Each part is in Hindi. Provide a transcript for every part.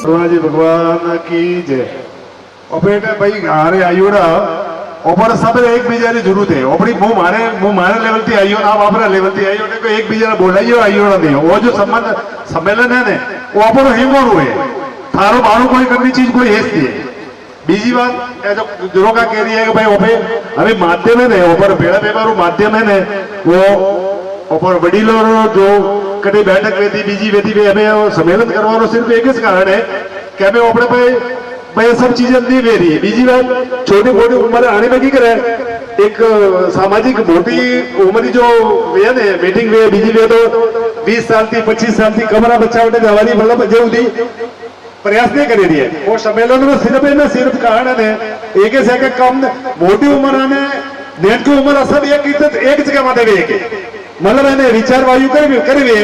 जी भगवान की जय। ओपेटे भाई हारे आयोड़ा ओपर सब एक बीजारी जरूरत है ओपरी मु मारे लेवल थी आयो ना आपरा लेवल थी आयो ने को एक बीजा बोलाइयो आयोड़ा नहीं वो जो संबंध सम्मेलन है ने वो ओपर हिंगोर हुए थारो बारो कोई करनी चीज कोई हेस नहीं है। बीजी बात ए जो लोग कह रही है कि भाई ओपे अभी माध्यम है ने ओपर बेड़ा बेबारू माध्यम है ने वो ओपर वडीलो जो कटी बैठक वेदी बीजी वेदी वे हमें सम्मेलन करवानो सिर्फ एक ही कारण है कि हमें ओपरे भाई सब चीजें नहीं वे रही है। बीजी बात छोटी मोटी उम्र आने में की करे एक सामाजिक मोटी उम्र जो वे ने मीटिंग वे बीजी वे तो 20 साल थी 25 साल थी कमरा बच्चा उठे जवानी मतलब जो थी प्रयास नहीं कर रही है वो सम्मेलन में सिर्फ कारण है एक से कम मोटी उम्र आने नेट की उम्र सब एक जगह माते मतलब है विचार वायु करी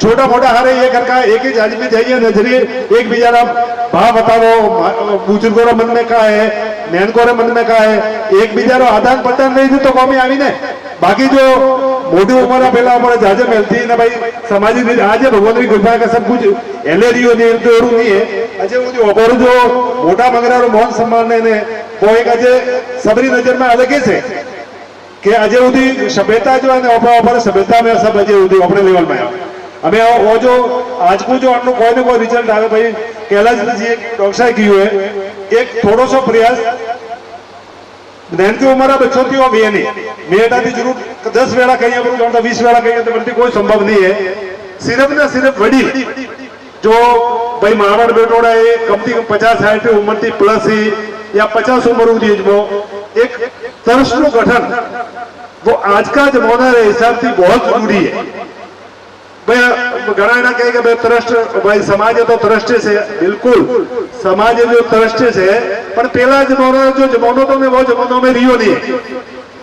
छोटा मोटा हारे ये घर का एक ही जाली में जाइए नजरिए एक बिचारा भाव बताओ बुजुर्गों मन में का है नैनको मन में का है एक बिचारो आदान प्रदान नहीं थी तो कौमी आई ने बाकी जो मोटी उम्र पहला हमारे जाजे मिलती ना भाई सामाजिक आज भगवान की कृपा का सब कुछ एलएडीओ नहीं है अजय वो जो मोटा मंगरा मोहन सम्मान ने वो एक अजय सबरी नजर में अलग ही से कि अजय उदी सभ्यता जो है ओपर सभ्यता में सब अजय उदी अपने लेवल में हमें वो जो आज को जो अन्नो कोई ना कोई रिजल्ट आवे भाई कैलाश जी डॉक्टर साहब की हुए एक थोड़ो सो प्रयास नैन की उम्र बच्चों की वो भी नहीं मेटा की जरूर 10 वेला कहीं पर 20 वेला कहीं तो बनती कोई संभव नहीं है सिर्फ ना सिर्फ बड़ी जो भाई मावड़ बेटोड़ा है कम से कम 50-60 उम्र थी प्लस ही या 50 उम्र हुई एक तरस नु गठन वो आज का जमाना रे हिसाब से बहुत जरूरी है। भाई घना ना कहे भाई तरस्ट भाई समाज तो तरस्टे से बिल्कुल समाज जो तरस्टे से पर पहला जमाना जो जमानो तो में वो जमानो में रियो नहीं है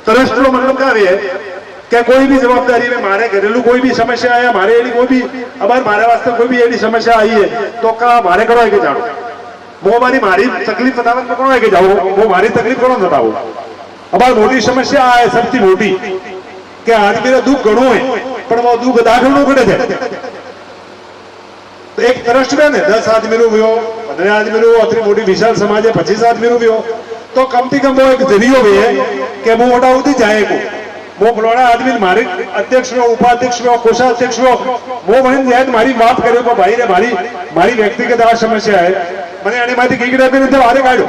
तरस्ट नो मतलब क्या है क्या कोई भी जवाबदारी में मारे घरेलू कोई भी समस्या आया हमारे एडी कोई भी अबार मारे वास्ते कोई भी एडी समस्या आई है तो का मारे करो के जाओ वो मारी तकलीफ बतावन में कौन के जाओ वो मारी तकलीफ कौन बताओ अबार मोटी समस्या है सबसे मोटी कि आज मेरा दुख घणो है पर वो दुख दाखल नो करे तो एक तरस्ट में 10 आदमी रू व्यो 15 आदमी रू अतरी मोटी विशाल समाज है 25 आदमी रू व्यो तो कम से कम वो एक जरियो भी है कि वो मोटा उठी जाए को वो फलाना आदमी मारे अध्यक्ष में उपाध्यक्ष में कोषाध्यक्ष में वो वहीं जाए मारी बात करे को भाई रे मारी व्यक्तिगत आ समस्या है मैंने आने माती कीकड़ा पे नहीं आरे काढ़ो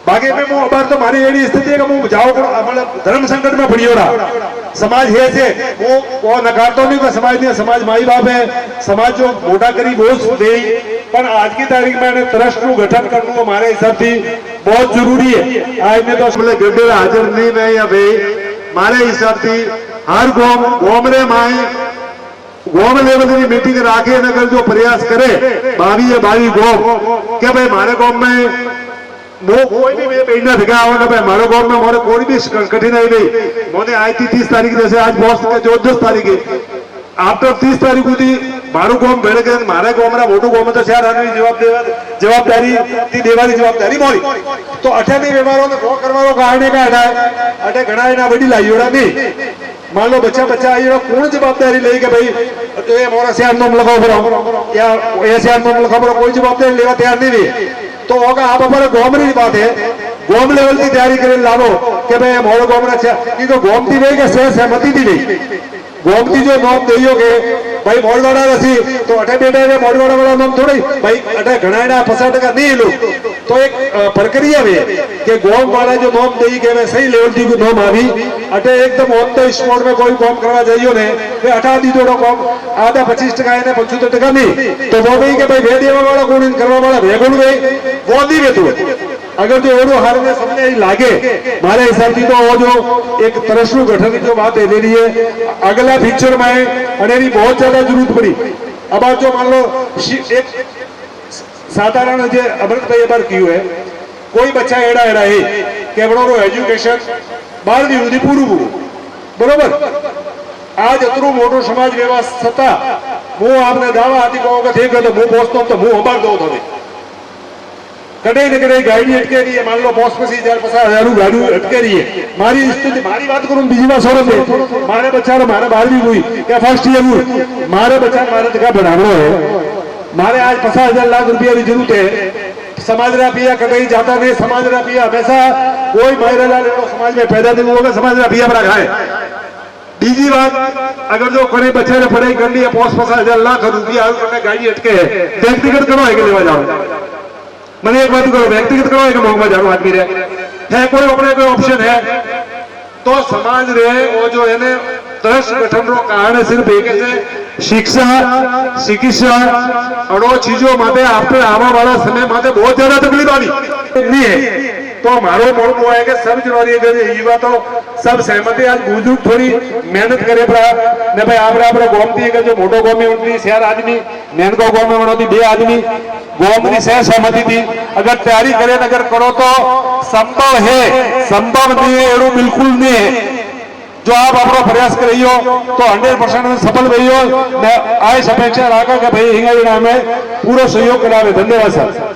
बाकी में वो अबार तो मारी एडी स्थिति है कि वो जाओ मतलब धर्म संकट में पड़ियो रहा समाज है से वो नकारतो नहीं कि समाज नहीं समाज माई बाप है समाज जो मोटा करी वो दे पर आज की तारीख में ट्रस्ट नु गठन करना हमारे हिसाब से बहुत जरूरी है। आज ने तो गड्ढे हाजिर नहीं मैं या भाई मारे हिसाब से हर गोम रे माए गोम लेवल की मीटिंग राखे नगर जो प्रयास करे 22 गोम क्या भाई हमारे गोम में वो कोई भी महीना दिखा हो ना भाई हमारे गांव में हमारे कोई भी कठिनाई नहीं मोने आई थी 30 तारीख जैसे आज बॉस जो 10 तारीख है आफ्टर 30 तारीख हुई मारू गांव बेड़ गए मारे गांव में मोटू गांव में तो शहर आने जवाबदारी थी देवारी जवाबदारी मोरी तो अठे नहीं व्यवहारों ने वो करवारो कहानी का हटाए अठे घना ना बड़ी लाइयोड़ा नहीं मान लो बच्चा आई कौन जवाबदारी ले के भाई तो ये मोरा शहर में लगाओ या ये शहर में लगाओ कोई जवाबदारी लेवा तैयार नहीं रही तो होगा आप हमारे गोम की बात है गोम लेवल की तैयारी करें लाभो कि भाई मोड़ो गोम की तो गोम थी नहीं कि सहमति थी नहीं गोम की जो नोम देयोगे भाई मोड़वाड़ा रसी तो अठे बेटे मोड़वाड़ा वाला नोम थोड़ी भाई अठे घना 50% नहीं लो तो एक प्रक्रिया में कि गोम वाला जो नोम दे के मैं सही लेवल की नोम आवी अठे एकदम ऑन द स्पॉट में कोई गोम करवा जाइयो ने वे अठा दी दो गोम आधा 25% है 75% नहीं तो वो भाई के भाई वे देवा वाला कोण करवा वाला वेगुण वे वो नहीं वेतु अगर जो एवं हार में समझे लागे मारे हिसाब से तो वो जो एक तरसनु गठन की जो बात है है अगला पिक्चर में अनेरी बहुत ज्यादा जरूरत पड़ी अब आज जो मान लो एक साधारण जो अमृत भाई बार क्यों है कोई बच्चा एड़ा है कि बड़ो एजुकेशन 12वीं સુધી પૂરું બરોબર आज अतरू मोटो समाज व्यवस्था હું આપને દાવા હતી કહું કે ઠીક है तो હું પહોંચતો तो હું સંભાળ દઉં તમે कड़े न कड़े गाड़ी अटके रही है मान लो 50,000 गाड़ी अटके रही है मारी स्थिति मारी बात करूं बीजी बात सोरो पे मारे बच्चा रो मारे 12वीं हुई क्या फर्स्ट ईयर हुई मारे बच्चा मारे तक बढ़ानो है मारे आज 50,000 लाख रुपया की जरूरत है। समाज रा पिया कहीं जाता नहीं, समाज रा पिया हमेशा कोई महिला समाज में पैदा नहीं होगा, समाज रा पिया बड़ा खाए। बीजी बात, अगर जो कोई बच्चे ने पढ़ाई कर ली है 50,000 लाख रुपया गाड़ी अटके है, व्यक्तिगत करो है कि लेवा जाओ, मैंने एक बात करो, व्यक्तिगत करो है कि मोहम्मद जानो आदमी है कोई अपने कोई ऑप्शन है तो समाज रे वो जो है ने ट्रस्ट गठन रो कारण सिर्फ एक है शिक्षा चिकित्सा और चीजों माते आपने आवा वाला समय माते बहुत ज्यादा तकलीफ आनी नहीं है। तो हमारो मोड़ है कि सब जरूरी है युवा तो सब सहमति आज बुजुर्ग थोड़ी मेहनत करे ने भाई आप गोमती है जो मोटो गांव में उनकी शहर आदमी नैनगांव गांव में बनोती 2 आदमी गांव में शहर सहमति थी। अगर तैयारी करे अगर करो तो संभव है, संभव नहीं है एड़ो बिल्कुल नहीं है। जो आप अपना प्रयास कर रही हो तो 100% में सफल रही हो। मैं आज अपेक्षा रखा कि भाई हिंगा नाम है पूरा सहयोग करावे। धन्यवाद सर।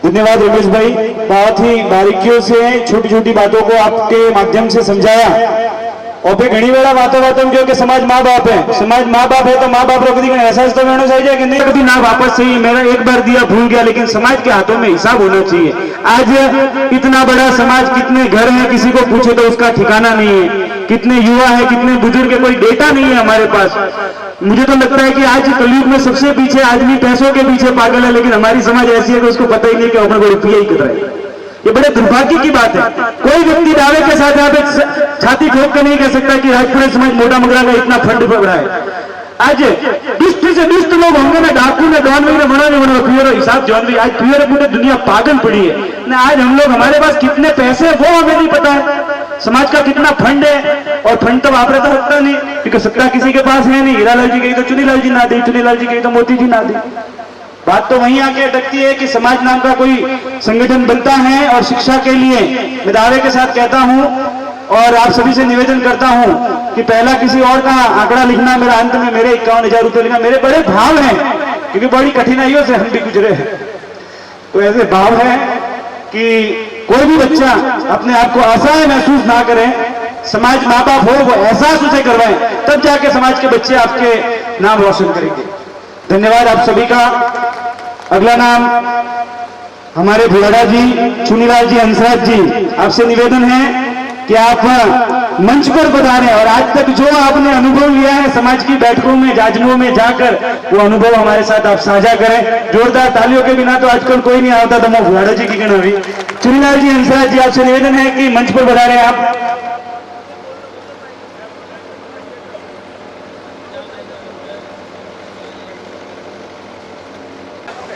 धन्यवाद रमेश भाई, बहुत ही बारीकियों से छोटी छोटी बातों को आपके माध्यम से समझाया। और फिर घनी वेला बातों जो कि समाज माँ बाप है, समाज माँ बाप है तो माँ बाप रो कभी एहसास तो होना चाहिए कि नहीं कभी ना वापस चाहिए, मेरा एक बार दिया भूल गया, लेकिन समाज के हाथों में हिसाब होना चाहिए। आज इतना बड़ा समाज, कितने घर हैं किसी को पूछे तो उसका ठिकाना नहीं है, कितने युवा है कितने बुजुर्ग है, कोई डेटा नहीं है हमारे पास। मुझे तो लगता है कि आज कलयुग में सबसे पीछे आदमी पैसों के पीछे पागल है, लेकिन हमारी समाज ऐसी है कि उसको पता ही नहीं कि अपने को रुपया ही कितना है। ये बड़े दुर्भाग्य की बात है। कोई व्यक्ति दावे के साथ यहाँ पे छाती ठोक कर नहीं कह सकता कि राजपुरा समाज मोटा मगरा का इतना फंड बढ़ा है। आज 20 से 20 लोग होंगे ना, डाकू ने डॉन में बना नहीं बना पियर हिसाब जॉन भी। आज पियर पूरे दुनिया पागल पड़ी है ना। आज हम लोग हमारे पास कितने पैसे वो हमें नहीं पता है, समाज का कितना फंड है। और फंड तो वापरे तो सकता नहीं, क्योंकि सत्ता किसी के पास है नहीं। हीरालाल जी कही तो चुनीलाल जी ना दी, चुनीलाल जी कही तो मोती जी ना दी। बात तो वहीं आके अटकती है कि समाज नाम का कोई संगठन बनता है और शिक्षा के लिए मैं दावे के साथ कहता हूं और आप सभी से निवेदन करता हूं कि पहला किसी और का आंकड़ा लिखना, मेरा अंत में मेरे 51,000 रुपये लिखना। मेरे बड़े भाव हैं क्योंकि बड़ी कठिनाइयों से हम भी गुजरे हैं। तो ऐसे भाव है कि कोई भी बच्चा अपने आप को असहाय महसूस ना करे, समाज माँ बाप हो वो एहसास उसे करवाएं, तब जाके समाज के बच्चे आपके नाम रोशन करेंगे। धन्यवाद आप सभी का। अगला नाम हमारे भुलाड़ा जी, चुनीलाल जी, हंसराज जी, आपसे निवेदन है कि आप मंच पर पधारें और आज तक जो आपने अनुभव लिया है समाज की बैठकों में, जाजमों में जाकर, वो अनुभव हमारे साथ आप साझा करें। जोरदार तालियों के बिना तो आजकल कोई नहीं आता था। मैं भुलाड़ा जी की कहना हुई। चुनीलाल जी, हंसराज जी, आपसे निवेदन है कि मंच पर पधारें आप।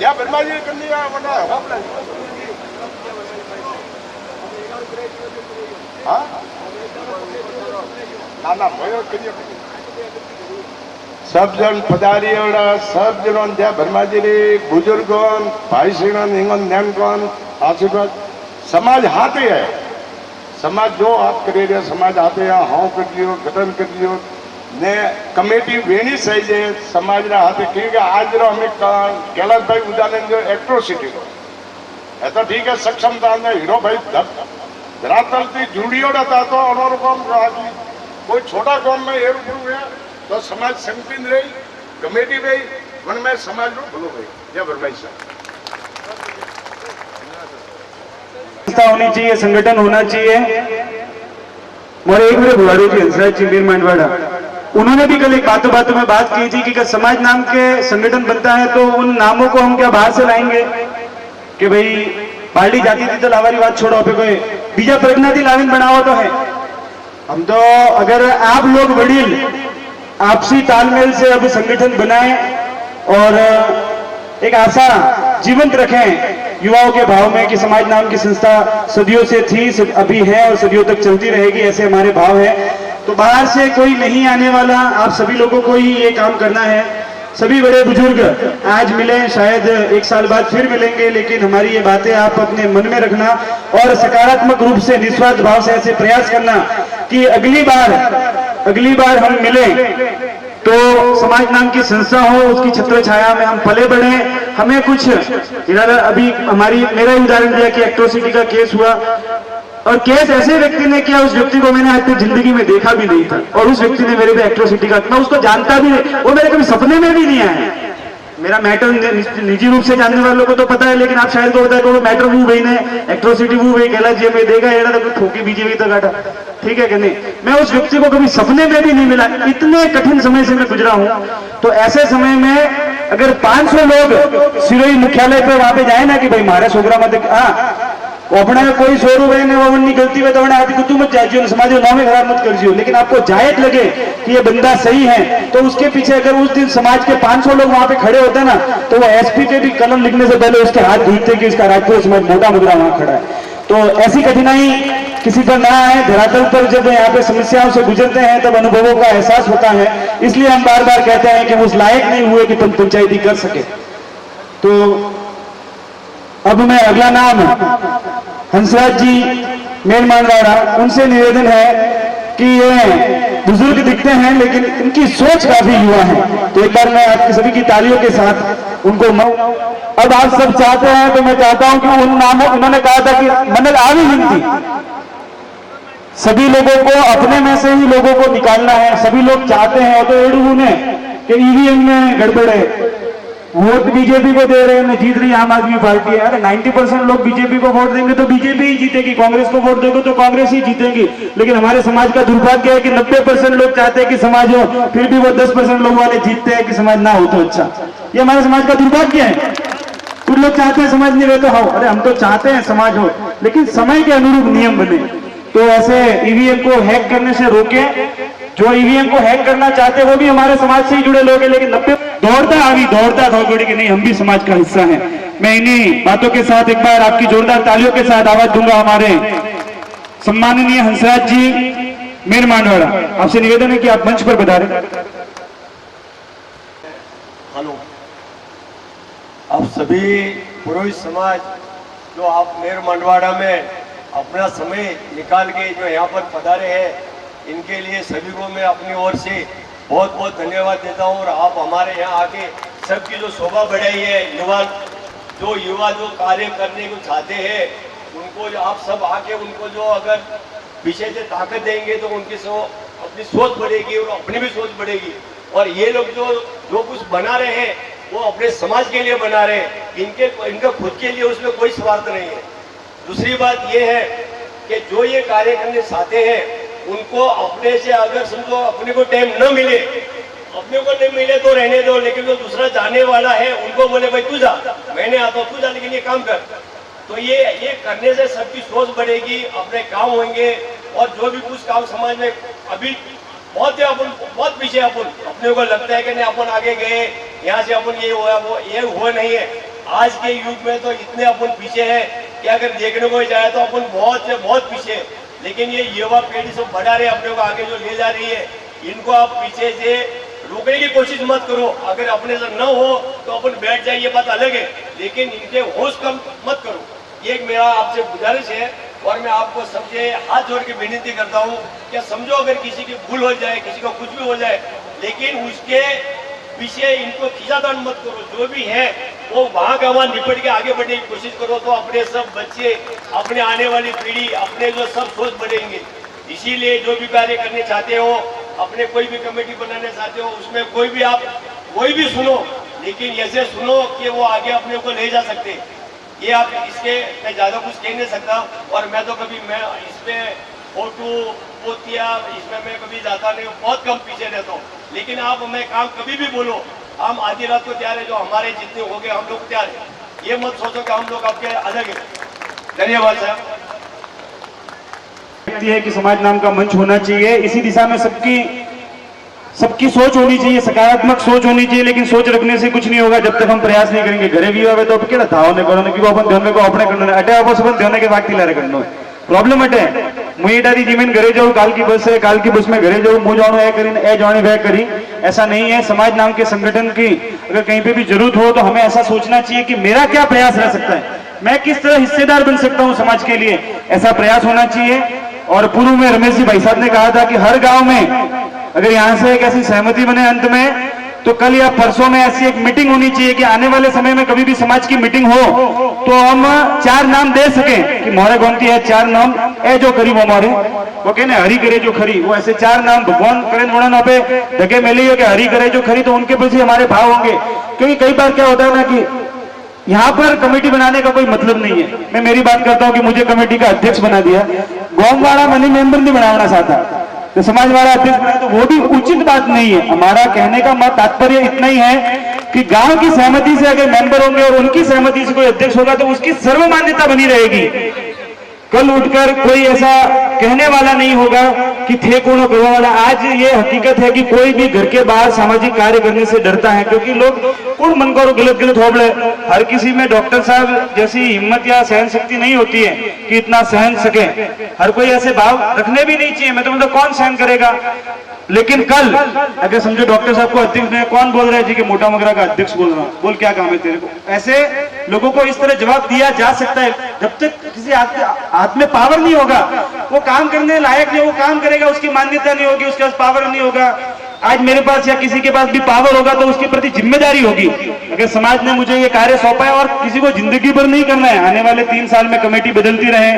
या बर्मा जी करनी है वरना हां ना भयो करिए सब जन पधारियोड़ा सब जनों त्या बर्मा जी रे बुजुर्गों भाई श्रीगण हिंगन न्यानगण आशीर्वाद समाज हाथे है। समाज जो आप करे रे समाज हाथे है। हाँ कर दियो, गठन कर दियो ने कमेटी वेणी सही है समाज रा हाथे। क्योंकि आज रो हमें कैलाश भाई उदाहरण जो एट्रोसिटी है तो ठीक है, सक्षमता ने हीरो भाई धरातल थी जुड़ियोड़ा था तो अनोर कौम कोई छोटा कौम में ये रूप है तो समाज संगठन रही, कमेटी रही, वन में समाज रो भलो भाई या बरमाई होनी चाहिए, संगठन होना चाहिए। और एक मेरे भुलाड़ू जी, हंसराज जी, मीर मांडवाड़ा, उन्होंने भी कल एक बातों में बात की थी कि समाज नाम के संगठन बनता है तो उन नामों को हम क्या बाहर से लाएंगे कि भाई पार्टी जाती थी तो लावारी बात छोड़ो, पे कोई बीजा प्रज्ञा थी लाविन बनाओ तो है। हम तो अगर आप लोग वडील आपसी तालमेल से अब संगठन बनाए और एक आशा जीवंत रखें युवाओं के भाव में कि समाज नाम की संस्था सदियों से थी, अभी है और सदियों तक चलती रहेगी, ऐसे हमारे भाव है। तो बाहर से कोई नहीं आने वाला, आप सभी लोगों को ही ये काम करना है। सभी बड़े बुजुर्ग आज मिले, शायद 1 साल बाद फिर मिलेंगे, लेकिन हमारी ये बातें आप अपने मन में रखना और सकारात्मक रूप से निस्वार्थ भाव से ऐसे प्रयास करना कि अगली बार हम मिले तो समाज नाम की संस्था हो, उसकी छत्र छाया में हम पले बढ़े। हमें कुछ अभी मेरा ही उदाहरण दिया कि एट्रोसिटी का केस हुआ, और केस ऐसे व्यक्ति ने किया, उस व्यक्ति को मैंने आज तक जिंदगी में देखा भी नहीं था, और उस व्यक्ति ने मेरे पे एट्रोसिटी का, मैं उसको जानता भी नहीं, वो मेरे कभी सपने में भी नहीं आया। मेरा मैटर निजी रूप से जानने वालों को तो पता है, लेकिन आप शायद को पता है कि वो मैटर वो भाई ने एट्रोसिटी वो भाई कहला जे में देगा एड़ा तो ठोकी बीजेपी तो काटा, ठीक है कि नहीं। मैं उस व्यक्ति को कभी सपने में भी नहीं मिला, इतने कठिन समय से मैं गुजरा हूं। तो ऐसे समय में अगर 500 लोग सिरोही मुख्यालय पे वहां पे जाए ना कि भाई मारे सोगरा मत अपने कोई 100 रुपए ने वो गलती में तो आदि को तू मत जाइयो, समाज नाव में खराब मत करियो, लेकिन आपको जायज लगे कि ये बंदा सही है, तो उसके पीछे अगर उस दिन समाज के 500 लोग वहां पे खड़े होते ना, तो वो एसपी के भी कलम लिखने से पहले उसके हाथ धीरते कि इसका राजपूत समाज मोटा मुद्रा वहां खड़ा है। तो ऐसी कठिनाई किसी पर ना आए, धरातल पर जब यहाँ पे समस्याओं से गुजरते हैं तब अनुभवों का एहसास होता है। इसलिए हम बार बार कहते हैं कि वो उस लायक नहीं हुए कि पंचायती कर सके। तो अब मैं अगला नाम हंसराज जी मेन मानवाड़ा, उनसे निवेदन है कि ये बुजुर्ग दिखते हैं लेकिन इनकी सोच काफी युवा है, तो एक बार मैं आपकी सभी की तालियों के साथ उनको अब आप सब चाहते हैं तो मैं चाहता हूं कि उन नामों, उन्होंने कहा था कि मनल आ भी हिंदी, सभी लोगों को अपने में से ही लोगों को निकालना है, सभी लोग चाहते हैं। और तो एडू ने कि ईवीएम में गड़बड़ है, वोट बीजेपी को दे रहे हैं, जीत रही आम आदमी पार्टी है। अरे 90% लोग बीजेपी को वोट देंगे तो बीजेपी ही जीतेगी, कांग्रेस को वोट देंगे तो कांग्रेस ही जीतेगी। लेकिन हमारे समाज का दुर्भाग्य है कि 90% लोग चाहते हैं कि समाज हो, फिर भी वो 10% लोग वाले जीतते हैं कि समाज ना हो तो अच्छा। ये हमारे समाज का दुर्भाग्य है। कुछ लोग चाहते हैं समाज नहीं रहे तो हो, अरे हम तो चाहते हैं समाज हो, लेकिन समय के अनुरूप नियम बने। तो ऐसे ईवीएम को हैक करने से रोके, जो ईवीएम को हैक करना चाहते हैं वो भी हमारे समाज से ही जुड़े लोग हैं, लेकिन 90 दौड़ता थोड़ी कि नहीं हम भी समाज का हिस्सा हैं। मैं इन्हीं बातों के साथ एक बार आपकी जोरदार तालियों के साथ आवाज दूंगा हमारे सम्माननीय हंसराज जी मेन मानवाड़ा, आपसे निवेदन है कि आप मंच पर बता रहे। हेलो, आप सभी पुरोहित समाज जो आप मेर मंडवाड़ा में अपना समय निकाल के जो यहाँ पर पधारे हैं, इनके लिए सभी को मैं अपनी ओर से बहुत बहुत धन्यवाद देता हूँ। और आप हमारे यहाँ आके सबकी जो शोभा बढ़ाई है, युवा जो कार्य करने को चाहते हैं, उनको जो आप सब आके उनको जो अगर पीछे से ताकत देंगे तो उनकी अपनी सोच बढ़ेगी और अपनी भी सोच बढ़ेगी। और ये लोग जो कुछ बना रहे हैं वो अपने समाज के लिए बना रहे हैं, इनका खुद के लिए उसमें कोई स्वार्थ नहीं है। दूसरी बात ये है कि जो ये कार्य करने चाहते हैं उनको अपने से अगर समझो अपने को टाइम न मिले, अपने को नहीं मिले तो रहने दो, लेकिन जो दूसरा जाने वाला है उनको बोले भाई तू जा, मैंने आता हूँ तू जा, लेकिन ये काम कर। तो ये करने से सबकी सोच बढ़ेगी, अपने काम होंगे। और जो भी कुछ काम समाज में अभी बहुत पीछे अपने को लगता है कि नहीं अपन आगे गए, यहाँ से अपन ये हुआ नहीं है। आज के युग में तो इतने अपन पीछे हैं कि अगर देखने को जाए तो अपन बहुत पीछे है। लेकिन ये युवा पीढ़ी सब बढ़ा रहे, अपने को आगे जो ले जा रही है, इनको आप पीछे से रोकने की कोशिश मत करो। अगर अपने से न हो तो अपन बैठ जाए, ये बात अलग है, लेकिन इनके होश कम मत करो। ये एक मेरा आपसे गुजारिश है। और मैं आपको सबसे हाथ जोड़ के विनती करता हूँ कि समझो अगर किसी की भूल हो जाए, किसी को कुछ भी हो जाए, लेकिन उसके पीछे इनको खींचातान मत करो। जो भी है वो वहां का वहां निपट के आगे बढ़ने की कोशिश करो, तो अपने सब बच्चे, अपने आने वाली पीढ़ी, अपने जो सब सोच बढ़ेंगे। इसीलिए जो भी कार्य करने चाहते हो, अपने कोई भी कमेटी बनाने चाहते हो, उसमें कोई भी सुनो, लेकिन ऐसे सुनो कि वो आगे अपने को ले जा सकते। ये आप इसके मैं ज्यादा कुछ कह नहीं सकता। और मैं तो कभी इसमें फोटो पोतिया इसमें मैं कभी जाता नहीं, बहुत कम पीछे रहता हूँ। लेकिन आप मैं काम कभी भी बोलो, हम आधी रात को तैयार है, जो हमारे जितने हो गए हम लोग तैयार है। ये मत सोचो कि हम लोग आपके अलग है। धन्यवाद साहब। है कि समाज नाम का मंच होना चाहिए, इसी दिशा में सबकी सोच होनी चाहिए, सकारात्मक सोच होनी चाहिए। लेकिन सोच रखने से कुछ नहीं होगा जब तक हम प्रयास नहीं करेंगे। घरे भी आवे तो क्या धावने करो कि अपन ध्यान को अपने करना अटे आप सब ध्यान के बाकी लारे करना प्रॉब्लम अटे मुझे डारी जीवन घरे जाऊँ, काल की बस है, काल की बस में घरे जाऊँ, मुँह जानो ए जाने वह करी, ऐसा नहीं है। समाज नाम के संगठन की अगर कहीं पे भी जरूरत हो तो हमें ऐसा सोचना चाहिए कि मेरा क्या प्रयास रह सकता है, मैं किस तरह हिस्सेदार बन सकता हूँ समाज के लिए, ऐसा प्रयास होना चाहिए। और पूर्व में रमेश जी भाई साहब ने कहा था कि हर गांव में अगर यहाँ से एक ऐसी सहमति बने अंत में, तो कल या परसों में ऐसी एक मीटिंग होनी चाहिए कि आने वाले समय में कभी भी समाज की मीटिंग हो तो हम 4 नाम दे सकें कि मोरे गोमती है 4 नाम ए जो करी वो मोरे वो कहने हरी करे जो खरी, वो ऐसे 4 नाम भगवान करें थोड़ा पे धके मिली हो कि हरी करे जो खरी, तो उनके पीछे हमारे भाव होंगे। क्योंकि कई बार क्या होता है ना कि यहाँ पर कमेटी बनाने का कोई मतलब नहीं है। मैं मेरी बात करता हूँ कि मुझे कमेटी का अध्यक्ष बना दिया, गांव वाला मनी मेंबर नहीं बनाना चाहता तो समाज वाला अध्यक्ष बनाए, तो वो भी उचित बात नहीं है। हमारा कहने का मत तात्पर्य इतना ही है कि गांव की सहमति से अगर मेंबर होंगे और उनकी सहमति से कोई अध्यक्ष होगा तो उसकी सर्वमान्यता बनी रहेगी। कल उठकर कोई ऐसा कहने वाला नहीं होगा कि थे कौन करने वाला। आज ये हकीकत है कि कोई भी घर के बाहर सामाजिक कार्य करने से डरता है, क्योंकि लोग कौन मन को गलत गलत होबड़े। हर किसी में डॉक्टर साहब जैसी हिम्मत या सहन शक्ति नहीं होती है कि इतना सहन सके। हर कोई ऐसे भाव रखने भी नहीं चाहिए। मैं तो मतलब कौन सहन करेगा। लेकिन कल अगर समझो डॉक्टर साहब को अध्यक्ष में कौन बोल रहा है जी कि मोटा मगरा का अध्यक्ष बोल रहा हूं, बोल क्या काम है तेरे को। ऐसे लोगों को इस तरह जवाब दिया जा सकता है। जब तक किसी हाथ में पावर नहीं होगा वो काम करने लायक नहीं, वो काम करेगा उसकी मान्यता नहीं होगी, उसके पास पावर नहीं होगा। आज मेरे पास या किसी के पास भी पावर होगा तो उसके प्रति जिम्मेदारी होगी। अगर समाज ने मुझे ये कार्य सौंपा है और किसी को जिंदगी भर नहीं करना है, आने वाले 3 साल में कमेटी बदलती रहे,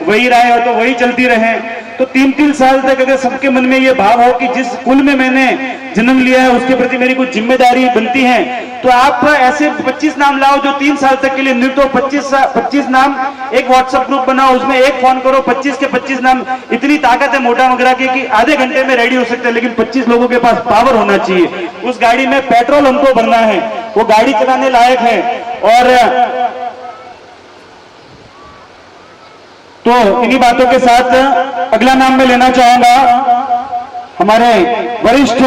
वही रहे हो तो वही चलती रहे, तो 3-3 साल तक अगर सबके मन में ये भाव हो कि जिस कुल में मैंने जन्म लिया है उसके प्रति मेरी कुछ जिम्मेदारी बनती है, तो आप ऐसे 25 नाम लाओ जो 3 साल तक के लिए नियुक्त हो। 25 नाम एक व्हाट्सएप ग्रुप बनाओ, उसमें एक फोन करो, 25 के 25 नाम। इतनी ताकत है मोटा मगरा की कि आधे घंटे में रेडी हो सकते हैं, लेकिन 25 लोगों के पास पावर होना चाहिए। उस गाड़ी में पेट्रोल हमको भरना है, वो गाड़ी चलाने लायक है। और तो इन्हीं बातों के साथ अगला नाम मैं लेना चाहूंगा हमारे वरिष्ठ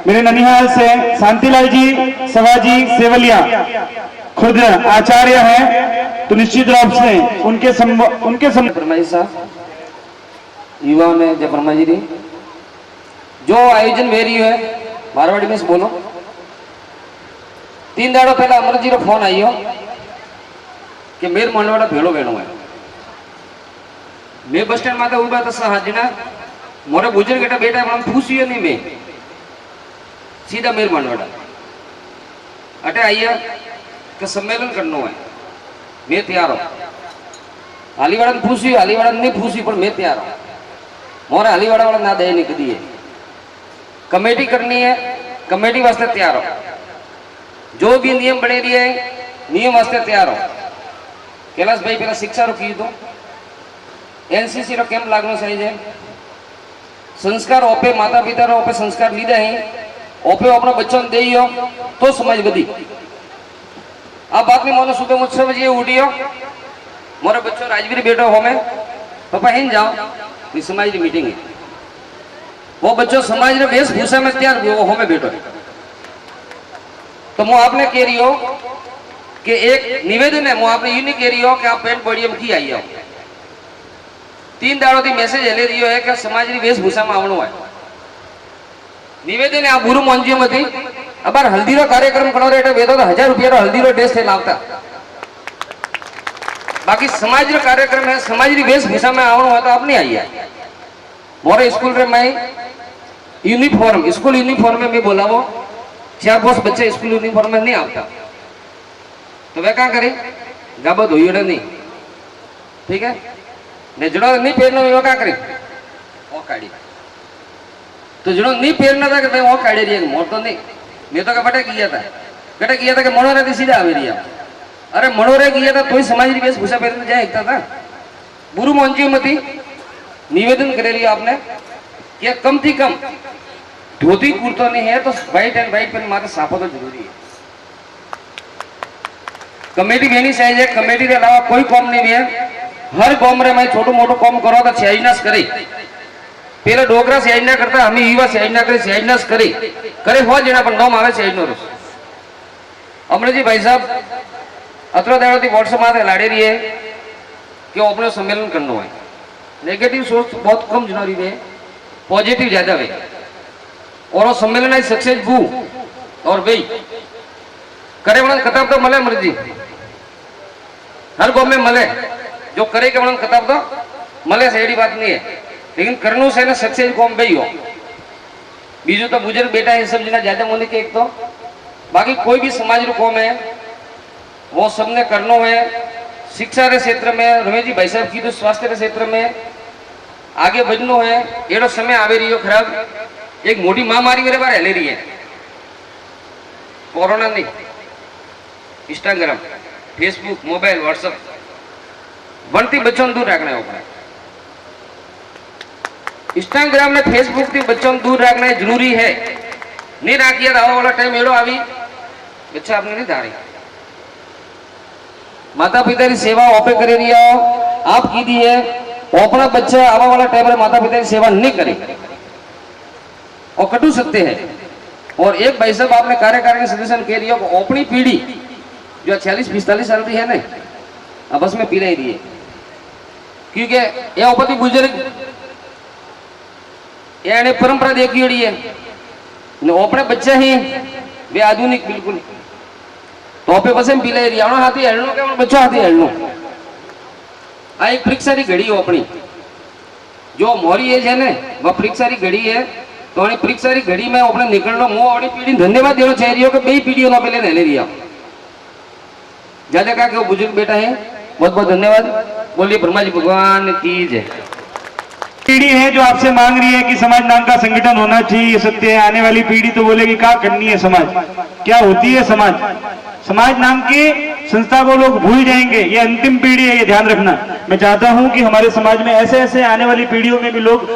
मेरे ननिहाल से शांतिलाल जी सवाजी सेवलिया, खुद आचार्य हैं, तो निश्चित रूप से उनके फरमाइश साहब युवाओं ने जय फरमाई जी जो आयोजन वे रही है मारवाड़ी में से बोलो। 3 दाड़ो पहला अमर जी रो फोन आई हो कि मेर मंडवाड़ा भेड़ो भेड़ो है। मैं बस स्टैंड में उभा था हाजिना मोरे गुजर गेटा बेटा हम पूछियो नहीं, मैं सीधा मेर मंडवाड़ा अटे आइया कि सम्मेलन करना है, मैं तैयार हूँ। हालीवाड़ा ने पूछी, हालीवाड़ा ने नहीं पूछी, पर मैं तैयार हूँ। मोरे हालीवाड़ा वाला ना दे नहीं कदी है, कमेटी करनी है, कमेटी वास्ते तैयार हो। जो भी नियम बने रही है नियम वास्ते तैयार हो। कैलाश भाई पहला शिक्षा रो की दो, एनसीसी रो कैंप लागनो चाहिए। संस्कार ओपे माता पिता रो ओपे संस्कार लीधा है, ओपे अपना बच्चों ने देइयो तो समाज बदी। अब बात में मोने सुबह मुझसे बजे उठियो, मोरे बच्चों राजवीर बैठो हो में पापा हिन जाओ ये समाज की मीटिंग है। वो बच्चों समाज ने वेशभूषा में तैयार हुए, वो हो में बैठो। तो मैं आपने कह रही हो कि एक निवेदन है, मैं आपने ये नहीं कह रही हो कि आप पेंट पोडियम की आई हो। 3 दाड़ों की मैसेज ले रही है कि समाज की वेशभूषा में आवनो है। निवेदन है आप गुरु मंजी मती अबार हल्दी रो कार्यक्रम करो रे वेदो तो 1000 रुपया रो हल्दी रो ड्रेस से लावता। बाकी समाज रो कार्यक्रम है, समाज की वेशभूषा में आवनो है तो आप नहीं आई है। मोरे स्कूल रे मैं यूनिफॉर्म स्कूल यूनिफॉर्म में मैं बोलावो 4-5 बच्चे स्कूल यूनिफॉर्म में नहीं आता, तो वे क्या करे गाबो धोइयोड़े नहीं, ठीक है ने जड़ो नहीं पहनना वो क्या करे वो काढ़ी। तो जड़ो नहीं पहनना था कि मैं वो काढ़ी रही मोर तो नहीं, मैं तो बटे किया था कि मनोरे सीधा आवी रही। अरे मनोरे किया था तो ही समाज की वेशभूषा पहनने जाए एकता था। गुरु मंजी मती निवेदन करे लिया आपने कि कम थी कम धोती कुर्तो नहीं है तो व्हाइट एंड व्हाइट पहन मात्र साफा तो जरूरी है। कमेटी बेनी चाहिए, कमेटी के अलावा कोई कॉम नहीं है। हर कॉम रे मैं छोटो मोटो कॉम करो तो सियाजनास करे, पहले डोगरा सियाजना करता हमें युवा सियाजना करे, सियाजनास करे हो जेना पर नाम आवे सियाजनो रस। अमृत जी भाई साहब अतरो दाड़ो थी व्हाट्सएप में लाड़ी रही है कि अपने सम्मेलन करना है। नेगेटिव सोच बहुत कम जना रही है, पॉजिटिव ज्यादा है। और सम्मेलन आई सक्सेस बू और वही करे वरन कताब तो मले मर्जी हर गांव में मले, जो करे के वरन कताब तो मले से एडी बात नहीं है, लेकिन करनो से ना सक्सेस कॉम बई हो। बीजू तो बुजुर्ग बेटा है सब जना ज्यादा मोदी के एक तो बाकी कोई भी समाज रो कौम है वो सबने करनो है। शिक्षा रे क्षेत्र में रमेश जी भाई साहब की तो स्वास्थ्य रे क्षेत्र में आगे बढ़नो है। एड़ो समय आवे रही हो खराब एक मोटी महामारी मेरे बार हेले रही है कोरोना नहीं इंस्टाग्राम फेसबुक मोबाइल व्हाट्सएप बनती बच्चों ने दूर रखना है अपने इंस्टाग्राम ने फेसबुक थी बच्चों को दूर रखना जरूरी है। नहीं राखिए तो वाला टाइम एड़ो आवी बच्चा आपने नहीं धारी माता पिता की सेवा ओपे करे रही हो आप की दी है अपना बच्चा आवा वाला टाइम माता पिता की सेवा नहीं करे और कटू सकते हैं। और एक भाई साहब आपने कार्यकारिणी सदस्य कह रही हो अपनी पीढ़ी जो 40-45 साल की है ना अब बस में पी रही है क्योंकि ये उपति बुजुर्ग ये परंपरा देखी हुई है अपने बच्चे ही वे आधुनिक बिल्कुल तो आपे बस में पी रही है हाथी हेलनो के बच्चों हाथी हेलनो आ एक परीक्षा की घड़ी हो अपनी जो मोरी एज है ना वह परीक्षा की घड़ी है तो परीक्षा की घड़ी में अपने निकलना मो अपनी पीढ़ी धन्यवाद देना चाह रही हो कि बई पीढ़ियों ने पहले ले लिया ज्यादा का वो बुजुर्ग बेटा है बहुत बहुत धन्यवाद। बोलिए ब्रह्मा जी भगवान की जय। पीढ़ी है जो आपसे मांग रही है कि समाज नाम का संगठन होना चाहिए, ये सत्य है। आने वाली पीढ़ी तो बोलेगी क्या करनी है समाज, क्या होती है समाज। समाज नाम की संस्था को लोग भूल जाएंगे, ये अंतिम पीढ़ी है, ये ध्यान रखना। मैं चाहता हूं कि हमारे समाज में ऐसे ऐसे आने वाली पीढ़ियों में भी लोग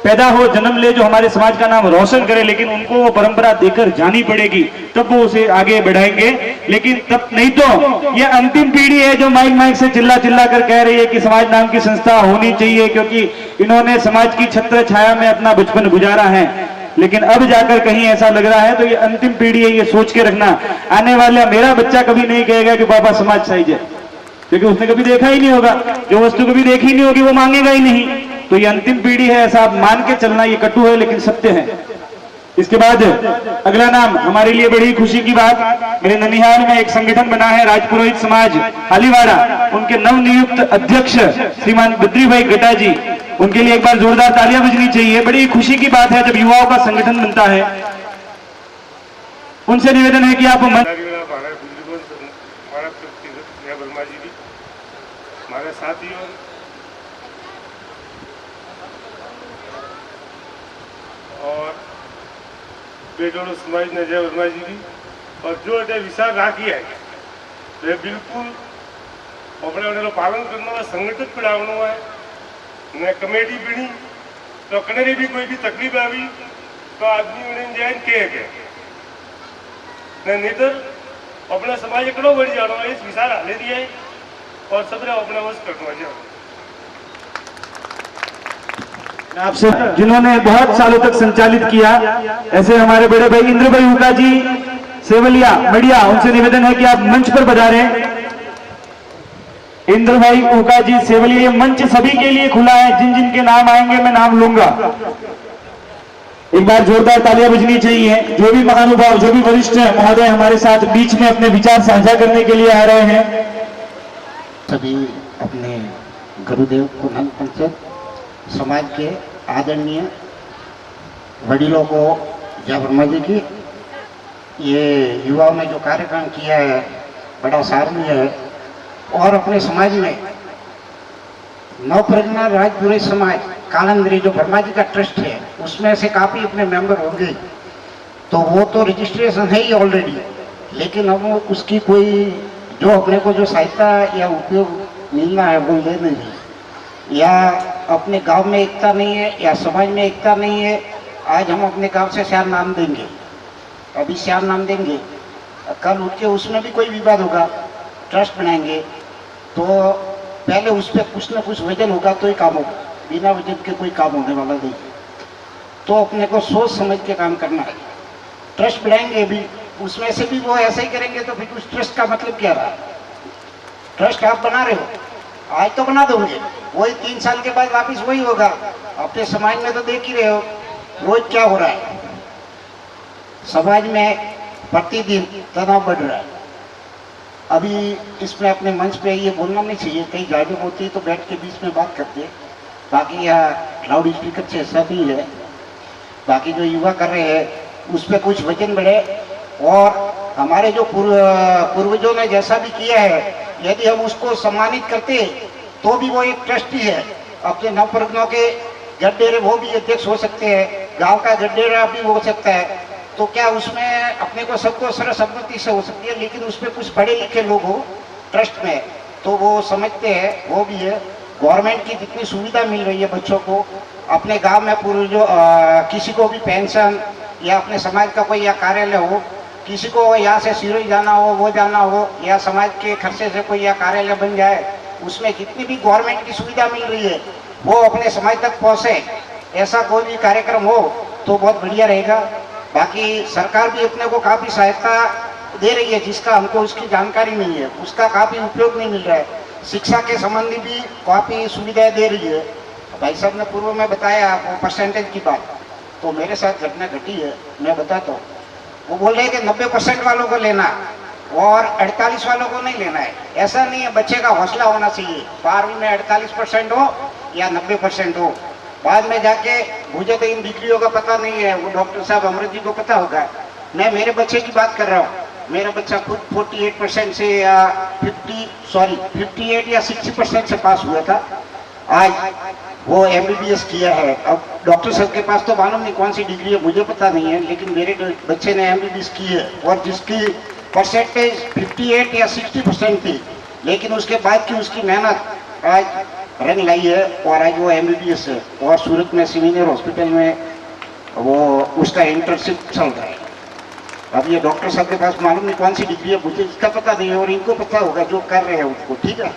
पैदा हो, जन्म ले, जो हमारे समाज का नाम रोशन करे, लेकिन उनको वो परंपरा देकर जानी पड़ेगी, तब वो उसे आगे बढ़ाएंगे। लेकिन तब नहीं तो ये अंतिम पीढ़ी है जो माइक माइक से चिल्ला चिल्ला कर कह रही है कि समाज नाम की संस्था होनी चाहिए, क्योंकि इन्होंने समाज की छत्र छाया में अपना बचपन गुजारा है। लेकिन अब जाकर कहीं ऐसा लग रहा है तो ये अंतिम पीढ़ी है, ये सोच के रखना। आने वाला मेरा बच्चा कभी नहीं कहेगा कि पापा समाज साइज है, क्योंकि उसने कभी देखा ही नहीं होगा, जो वस्तु कभी देखी नहीं होगी वो मांगेगा ही नहीं। तो ये अंतिम पीढ़ी है, ऐसा आप मान के चलना। ये कटु है लेकिन सत्य है। इसके बाद अगला नाम, हमारे लिए बड़ी खुशी की बात, मेरे ननिहाल में एक संगठन बना है राजपुरोहित समाज हालीवाड़ा, उनके नवनियुक्त अध्यक्ष श्रीमान बद्री भाई गटा जी, उनके लिए एक बार जोरदार तालियां बजनी चाहिए। बड़ी खुशी की बात है जब युवाओं का संगठन बनता है। उनसे निवेदन है कि आप हमारे साथियों और बेटोड़ो समाज ने जय वर्मा जी की, और जो अटे विचार राखी है वे बिल्कुल अपने उन्हें पालन करना है, संगठित पढ़ावना है ने कमेटी पीढ़ी तो कनेरी भी कोई भी तकलीफ आई तो आदमी उन्हें जैन के नहीं तो अपना समाज एकड़ो बढ़ी जानो है, इस विचार हाले दिया है और सबने अपना वश करना है। आपसे जिन्होंने बहुत सालों तक संचालित किया, ऐसे हमारे बड़े भाई इंद्र भाई हुका जी सेवलिया मड़िया, उनसे निवेदन है कि आप मंच पर पधारें। इंद्र भाई हुका जी सेवलिया, ये मंच सभी के लिए खुला है, जिन जिन के नाम आएंगे मैं नाम लूंगा। एक बार जोरदार तालियां बजनी चाहिए। जो भी महानुभाव, जो भी वरिष्ठ महोदय हमारे साथ बीच में अपने विचार साझा करने के लिए आ रहे हैं, सभी अपने गुरुदेव कुनन पंचक समाज के आदरणीय वडीलों को जय वर्मा जी की। ये युवाओं ने जो कार्यक्रम किया है बड़ा सराहनीय है, और अपने समाज में नवप्रज्ञा राजपुरी समाज कालंदरी जो वर्मा जी का ट्रस्ट है उसमें से काफ़ी अपने मेंबर होंगे, तो वो तो रजिस्ट्रेशन है ही ऑलरेडी, लेकिन अब उसकी कोई जो अपने को जो सहायता या उपयोग मिलना है वो ले नहीं, या अपने गांव में एकता नहीं है या समाज में एकता नहीं है। आज हम अपने गांव से श्याम नाम देंगे, अभी श्याम नाम देंगे, कल उठ के उसमें भी कोई विवाद होगा, ट्रस्ट बनाएंगे तो पहले उस पर कुछ ना कुछ वजन होगा तो ही काम होगा, बिना वजन के कोई काम होने वाला नहीं। तो अपने को सोच समझ के काम करना है। ट्रस्ट बनाएंगे भी, उसमें से भी वो ऐसे ही करेंगे तो फिर उस ट्रस्ट का मतलब क्या रहा। ट्रस्ट आप बना रहे हो, आज तो बना दोगे, वही 3 साल के बाद वापिस वही होगा। अपने समाज में तो देख ही रहे हो रोज क्या हो रहा है, समाज में प्रतिदिन तनाव बढ़ रहा है। अभी इसमें अपने मंच पे ये बोलना नहीं चाहिए, कई गाड़ियों होती है तो बैठ के बीच में बात करते, बाकी यहाँ लाउड स्पीकर से ऐसा भी है। बाकी जो युवा कर रहे हैं उस पर कुछ वजन बढ़े। और हमारे जो पूर्वजों ने जैसा भी किया है, यदि हम उसको सम्मानित करते तो भी वो एक ट्रस्टी है। अपने नवप्रगनों के गड्ढेरे वो भी अध्यक्ष हो सकते हैं, गांव का गड्ढेरा भी हो सकता है। तो क्या उसमें अपने को सबको सर्वसम्मति से हो सकती है, लेकिन उसमें कुछ पढ़े लिखे लोग हो ट्रस्ट में तो वो समझते हैं, वो भी है। गवर्नमेंट की जितनी सुविधा मिल रही है बच्चों को अपने गांव में पूर्व जो किसी को भी पेंशन या अपने समाज का कोई या कार्यालय हो, किसी को यहाँ से सिरोही जाना हो, वो जाना हो, या समाज के खर्चे से कोई या कार्यालय बन जाए, उसमें जितनी भी गवर्नमेंट की सुविधा मिल रही है वो अपने समाज तक पहुँचे, ऐसा कोई भी कार्यक्रम हो तो बहुत बढ़िया रहेगा। बाकी सरकार भी अपने को काफ़ी सहायता दे रही है, जिसका हमको उसकी जानकारी नहीं है, उसका काफ़ी उपयोग नहीं मिल रहा है। शिक्षा के संबंधी भी काफ़ी सुविधाएं दे रही है। भाई साहब ने पूर्व में बताया वो परसेंटेज की बात, तो मेरे साथ घटना घटी है, मैं बताता हूँ। वो बोल रहे हैं कि 90% वालों को लेना और 48 वालों को नहीं लेना है। ऐसा नहीं है, बच्चे का हौसला होना चाहिए। 12वीं में 48% हो या 90% हो, बाद में जाके मुझे तो इन डिग्रियों का पता नहीं है, वो डॉक्टर साहब अमृत जी को पता होगा। मैं मेरे बच्चे की बात कर रहा हूँ। मेरा बच्चा खुद 48% से या 58 या 60% से पास हुआ था। आज वो MBBS किया है। अब डॉक्टर साहब के पास तो मालूम नहीं कौन सी डिग्री है, मुझे पता नहीं है, लेकिन मेरे बच्चे ने MBBS की है और जिसकी परसेंटेज 58 या 60% थी, लेकिन उसके बाद की उसकी मेहनत आज रंग लाई है और आज वो MBBS है और सूरत में सीनियर हॉस्पिटल में वो उसका इंटर्नशिप चल रहा है। अब ये डॉक्टर साहब के पास मालूम नहीं कौन सी डिग्री है, मुझे इसका पता नहीं है और इनको पता होगा जो कर रहे हैं उसको, ठीक है।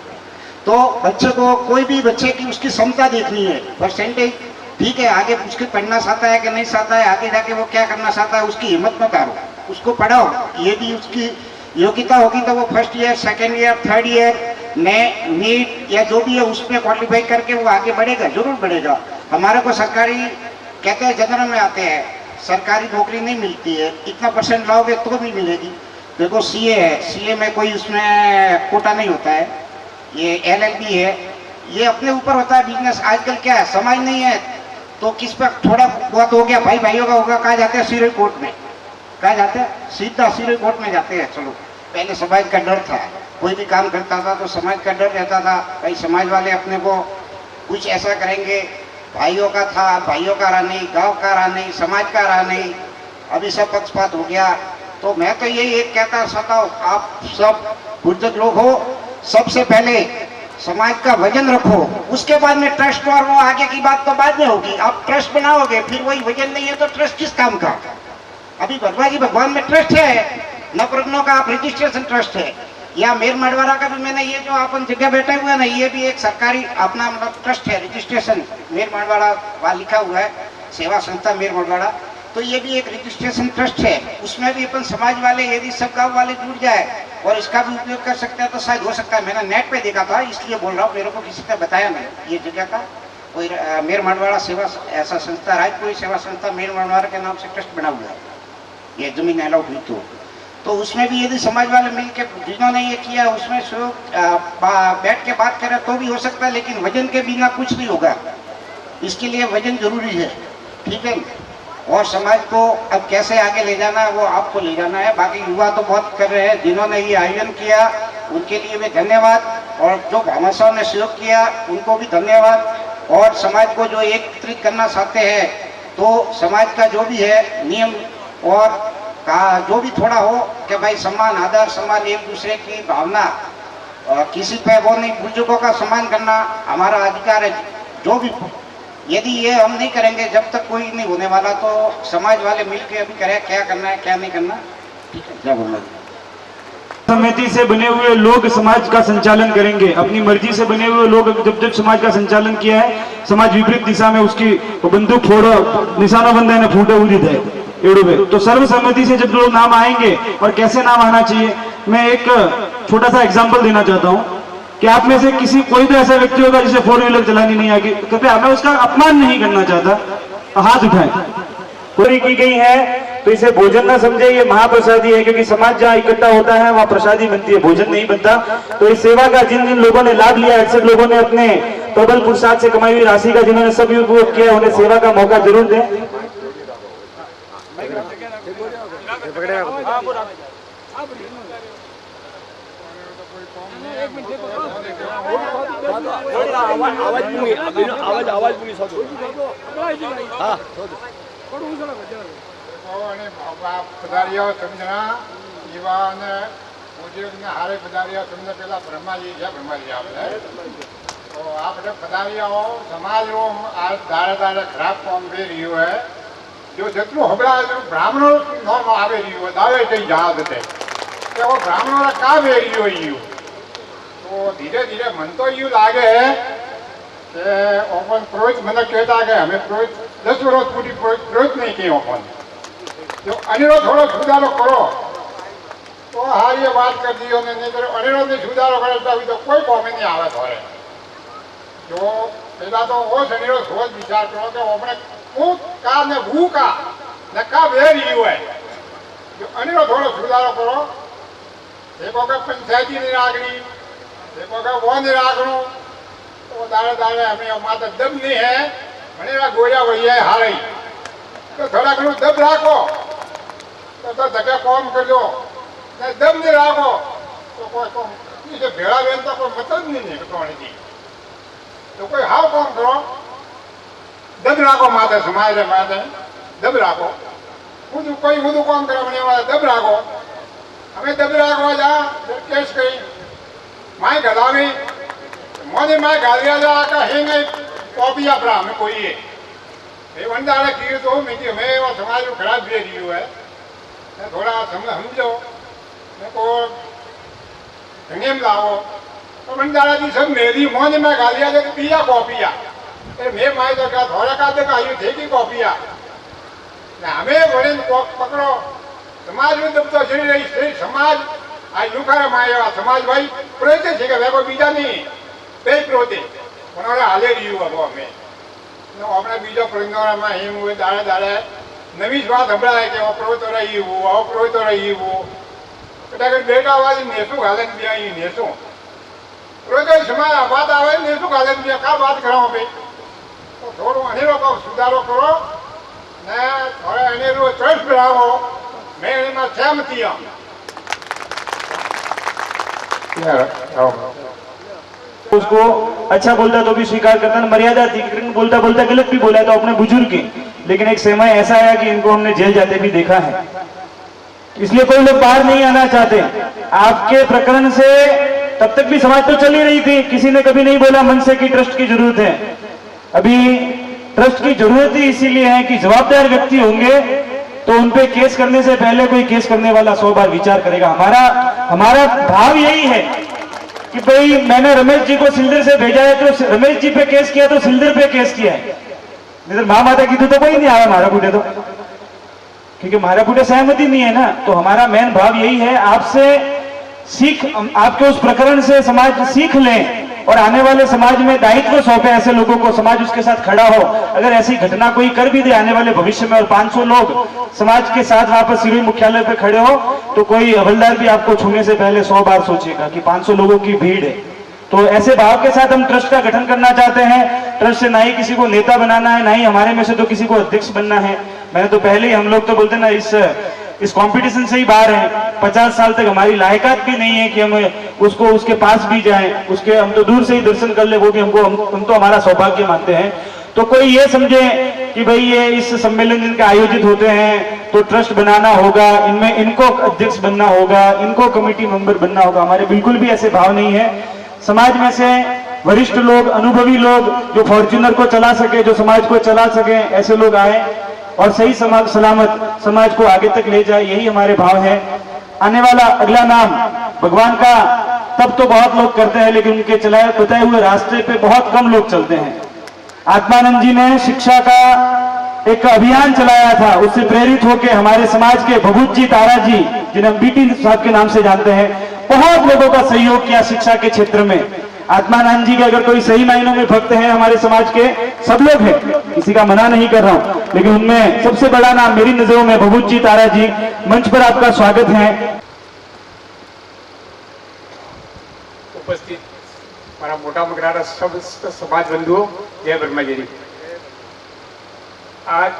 तो बच्चे को, कोई भी बच्चे की उसकी क्षमता देखनी है, परसेंटेज ठीक है, आगे उसके पढ़ना चाहता है कि नहीं चाहता है, आगे जाके वो क्या करना चाहता है, उसकी हिम्मत मत हारो, उसको पढ़ाओ। यदि उसकी योग्यता होगी तो वो first year, second year, third year NEET या जो भी है उसमें क्वालिफाई करके वो आगे बढ़ेगा, जरूर बढ़ेगा। हमारे को सरकारी कहते हैं जनरल में आते हैं, सरकारी नौकरी नहीं मिलती है, इतना परसेंट लाओगे तो भी मिलेगी। देखो CA है, CA में कोई उसमें कोटा नहीं होता है, ये LLB है, ये अपने ऊपर होता है बिजनेस। आजकल क्या है, समाज नहीं है तो किस पर थोड़ा बहुत हो गया, भाई भाइयों का होगा, कहा जाते हैं सिरोही कोर्ट में, कहा जाते हैं सीधा सिरोही कोर्ट में जाते हैं। चलो, पहले समाज का डर था, कोई भी काम करता था तो समाज का डर रहता था, भाई समाज वाले अपने को कुछ ऐसा करेंगे। भाइयों का था, भाइयों का रहा नहीं, गांव का रहा नहीं, समाज का रहा नहीं, अभी सब पक्षपात हो गया। तो मैं तो यही एक कहता सताओ, आप सब बुजुर्ग लोग हो, सबसे पहले समाज का वजन रखो, उसके बाद में ट्रस्ट और वो आगे की बात तो बाद में होगी। आप ट्रस्ट बनाओगे फिर वही वजन नहीं है तो ट्रस्ट किस काम का। अभी भगवान जी भगवान में ट्रस्ट है, नवप्रज्ञों का आप रजिस्ट्रेशन ट्रस्ट है, या मेर मडवाड़ा का भी मैंने ये जो अपन जगह बैठे हुए हैं ना, ये भी एक सरकारी अपना मतलब ट्रस्ट है, रजिस्ट्रेशन मेर मडवाड़ा वहाँ लिखा हुआ है, सेवा संस्था मेर मडवाड़ा, तो ये भी एक रजिस्ट्रेशन ट्रस्ट है। उसमें भी अपन समाज वाले यदि सब गाँव वाले जुड़ जाए और इसका भी उपयोग कर सकते हैं तो शायद हो सकता है। मैंने नेट पे देखा था इसलिए बोल रहा हूँ, मेरे को किसी ने बताया नहीं ये जगह का। कोई मेर मडवाड़ा सेवा ऐसा संस्था, राजपुरी सेवा संस्था मेर मडवाड़ा के नाम से ट्रस्ट बना हुआ है, ये जमीन अलाउड हुई तो उसमें भी यदि समाज वाले मिलकर जिन्होंने ये किया उसमें बैठ के बात करें तो भी हो सकता है, लेकिन वजन के बिना कुछ नहीं होगा, इसके लिए वजन जरूरी है, ठीक है। और समाज को अब कैसे आगे ले जाना है वो आपको ले जाना है। बाकी युवा तो बहुत कर रहे हैं, जिन्होंने ये आयोजन किया उनके लिए भी धन्यवाद, और जो भामाशाह ने सहयोग किया उनको भी धन्यवाद। और समाज को जो एकत्रित करना चाहते हैं तो समाज का जो भी है नियम और का जो भी थोड़ा हो कि भाई सम्मान, आदर, सम्मान, एक दूसरे की भावना, किसी पे वो नहीं, बुजुर्गों का सम्मान करना हमारा अधिकार है। जो भी यदि ये हम नहीं करेंगे, जब तक कोई नहीं होने वाला, तो समाज वाले मिलके अभी करें क्या करना है क्या नहीं करना, ठीक है। जय बोलना समिति से बने हुए लोग समाज का संचालन करेंगे, अपनी मर्जी से बने हुए लोग जब समाज का संचालन किया है, समाज विपरीत दिशा में उसकी बंदूक फोड़ो निशाना बंदा ने फूटे उदित है एड़ू पे। तो सर्वसम्मति से जब लोग नाम आएंगे और कैसे नाम आना चाहिए, मैं एक छोटा सा एग्जांपल देना चाहता हूँ कि आप में से किसी कोई तो ऐसा व्यक्ति होगा जिसे 4 व्हीलर चलानी नहीं आगे, कृपया मैं उसका अपमान नहीं करना चाहता, हाथ उठाएं। पूरी की गई है तो इसे भोजन ना समझे, ये महाप्रसादी है, क्योंकि समाज जहाँ इकट्ठा होता है वहाँ प्रसादी बनती है, भोजन नहीं बनता। तो इस सेवा का जिन जिन लोगों ने लाभ लिया, 68 लोगों ने अपने प्रबल पुरुषार्थ से कमाई हुई राशि का जिन्होंने सभी उपयोग किया, उन्हें सेवा का मौका जरूर दें। પધાર્યા સમજણા યુવા અને ઉદ્યોગને હારે પધાર્યા તમને પેલા બ્રહ્માજી છે, બ્રહ્માજી આપણે તો આપણે પધાર્યા સમાજનો આ દાડે દાડે ખરાબ કામ કરી રહ્યું હે જો જેટલું હબળા બ્રાહ્મણો નામ આવી રહ્યું દાવે કઈ યાદ છે કે બ્રાહ્મણો કા વેરી રહ્યું તો ધીરે ધીરે મન તો એવું લાગે કે ઓપન પ્રોજ મને કહેતા કે અમે પ્રોજ 10 વર્ષ પૂરી પ્રોજ નહીં કહી ઓપન જો અનેરો થોડો સુધારો કરો તો હારી વાત કરી દીધો ને નહીં તો અનેરો સુધારો કરતા હોય તો કોઈ કોમે નહીં આવે થોડે જો પેલા તો અનેરો થોડો વિચાર કરો કે આપણે હું કા ને હું કા ને કા વેરી હોય જો અનેરો થોડો સુધારો કરો એક વખત પંચાયતીની લાગણી એક વખત વોની લાગણું તો દાડે દાડે અમે માતા દબ નહીં હે મને ગોળ્યા વૈયા હારાઈ તો થોડા ઘણું દબ રાખો તો ધકે કોમ કરજો ને દબ નહીં રાખો તો કોઈ કોમ ભેળા બેન તો કોઈ મત જ નહીં કટવાણીથી તો કોઈ હાવ કોમ કરો દબ રાખો માથે સમાજ માથે દબ રાખો બધું કોઈ બધું કોમ કરે મને દબ રાખો અમે દબ રાખવા જા કેસ કરી માય ગલાવી મોને માય ગાલિયા જા કા હેંગ કોપી આપરા અમે કોઈએ એ વંડારે કીધું તો મેં કે અમે એવા સમાજનું ખરાબ બે રહ્યું હે થોડા સમજો મેં કો ધંગેમ લાવો તો વંડારાથી સબ મેરી મોને માય ગાલિયા જા બીજા કોપીયા એ મેં માય તો કા થોડા કાદે કાયું થે કી કોપીયા ને અમે વળે પકડો સમાજનું દબતો જઈ રહી છે સમાજ આ લુખારામાં આવ્યા સમાજ ભાઈ પ્રોતે છે કે કોઈ બીજા નહીં બે પ્રોતે પણ હવે હાલે રહ્યું હતો અમે આપણે બીજો પ્રંગોળામાં હિમ હોય દાડે દાડે નવી જ વાત સંભળાય કે અપ્રોતો રહ્યું અપ્રોતો રહ્યું કદાચ બેટા વાળી નેશું હાલે બે અહીં નેશું પ્રોતે સમાજ વાત આવે નેશું હાલે બે કા વાત કરો ભાઈ તો થોડું અનેરો સુધારો કરો ને થોડે અનેરો ટ્રસ્ટ બનાવો मैं इनमें सहमति हूँ उसको अच्छा बोलता तो भी स्वीकार करता ना, मर्यादा थी, बोलता बोलता गलत भी बोला तो अपने बुजुर्ग के, लेकिन एक समय ऐसा आया कि इनको हमने जेल जाते भी देखा है, इसलिए कोई लोग बाहर नहीं आना चाहते। आपके प्रकरण से तब तक भी समाज तो चल ही रही थी, किसी ने कभी नहीं बोला मन से कि ट्रस्ट की जरूरत है। अभी ट्रस्ट की जरूरत ही इसीलिए है कि जवाबदार व्यक्ति होंगे तो उनपे केस करने से पहले कोई केस करने वाला 100 बार विचार करेगा। हमारा भाव यही है कि भाई मैंने रमेश जी को सिलदर से भेजा है तो रमेश जी पे केस किया तो सिलदर पे केस किया है, नहीं तो माँ माता की तो कोई नहीं आया मारा बूढ़े तो, क्योंकि मारा बूढ़े सहमति नहीं है ना। तो हमारा मेन भाव यही है, आपसे सीख, आपके उस प्रकरण से समाज सीख ले और आने वाले समाज में दायित्व सौंपे ऐसे लोगों को, समाज उसके साथ खड़ा हो। अगर ऐसी घटना कोई कर भी दे आने वाले भविष्य में और 500 लोग समाज के साथ वहां पर सिविल मुख्यालय पे खड़े हो तो कोई हवलदार भी आपको छूने से पहले 100 बार सोचेगा कि 500 लोगों की भीड़ है। तो ऐसे भाव के साथ हम ट्रस्ट का गठन करना चाहते हैं। ट्रस्ट से ना ही किसी को नेता बनाना है, ना ही हमारे में से तो किसी को अध्यक्ष बनना है। मैंने तो पहले ही, हम लोग तो बोलते ना इस कंपटीशन से ही बाहर हैं। 50 साल तक हमारी लायकात भी नहीं है कि हम उसको उसके पास भी जाएं, उसके हम तो दूर से ही दर्शन कर ले, वो भी हम तो हमारा सौभाग्य मानते हैं। तो कोई ये समझे कि भाई ये इस सम्मेलन जिनके आयोजित होते हैं तो ट्रस्ट बनाना होगा, इनमें इनको अध्यक्ष बनना होगा, इनको कमेटी मेंबर बनना होगा, हमारे बिल्कुल भी ऐसे भाव नहीं है। समाज में से वरिष्ठ लोग, अनुभवी लोग, जो फॉर्च्यूनर को चला सके, जो समाज को चला सके, ऐसे लोग आए और सही सलामत समाज को आगे तक ले जाए, यही हमारे भाव है। आने वाला अगला नाम भगवान का तब तो बहुत लोग करते हैं, लेकिन उनके चलाए बताए हुए रास्ते पे बहुत कम लोग चलते हैं। आत्मानंद जी ने शिक्षा का एक अभियान चलाया था, उससे प्रेरित होकर हमारे समाज के भभूत जी तारा जी, जिन्हें हम बीटी साहब के नाम से जानते हैं, बहुत लोगों का सहयोग किया शिक्षा के क्षेत्र में। आत्मानंद जी के अगर कोई सही मायनों में भक्त हैं हमारे समाज के, सब लोग हैं, किसी का मना नहीं कर रहा हूं, लेकिन उनमें सबसे बड़ा नाम मेरी नजरों में भभूत जी तारा जी। मंच पर आपका स्वागत है। उपस्थित મારા મોટા મગરાના सब समाज बंधुओं, जय ब्रह्मागिरी। आज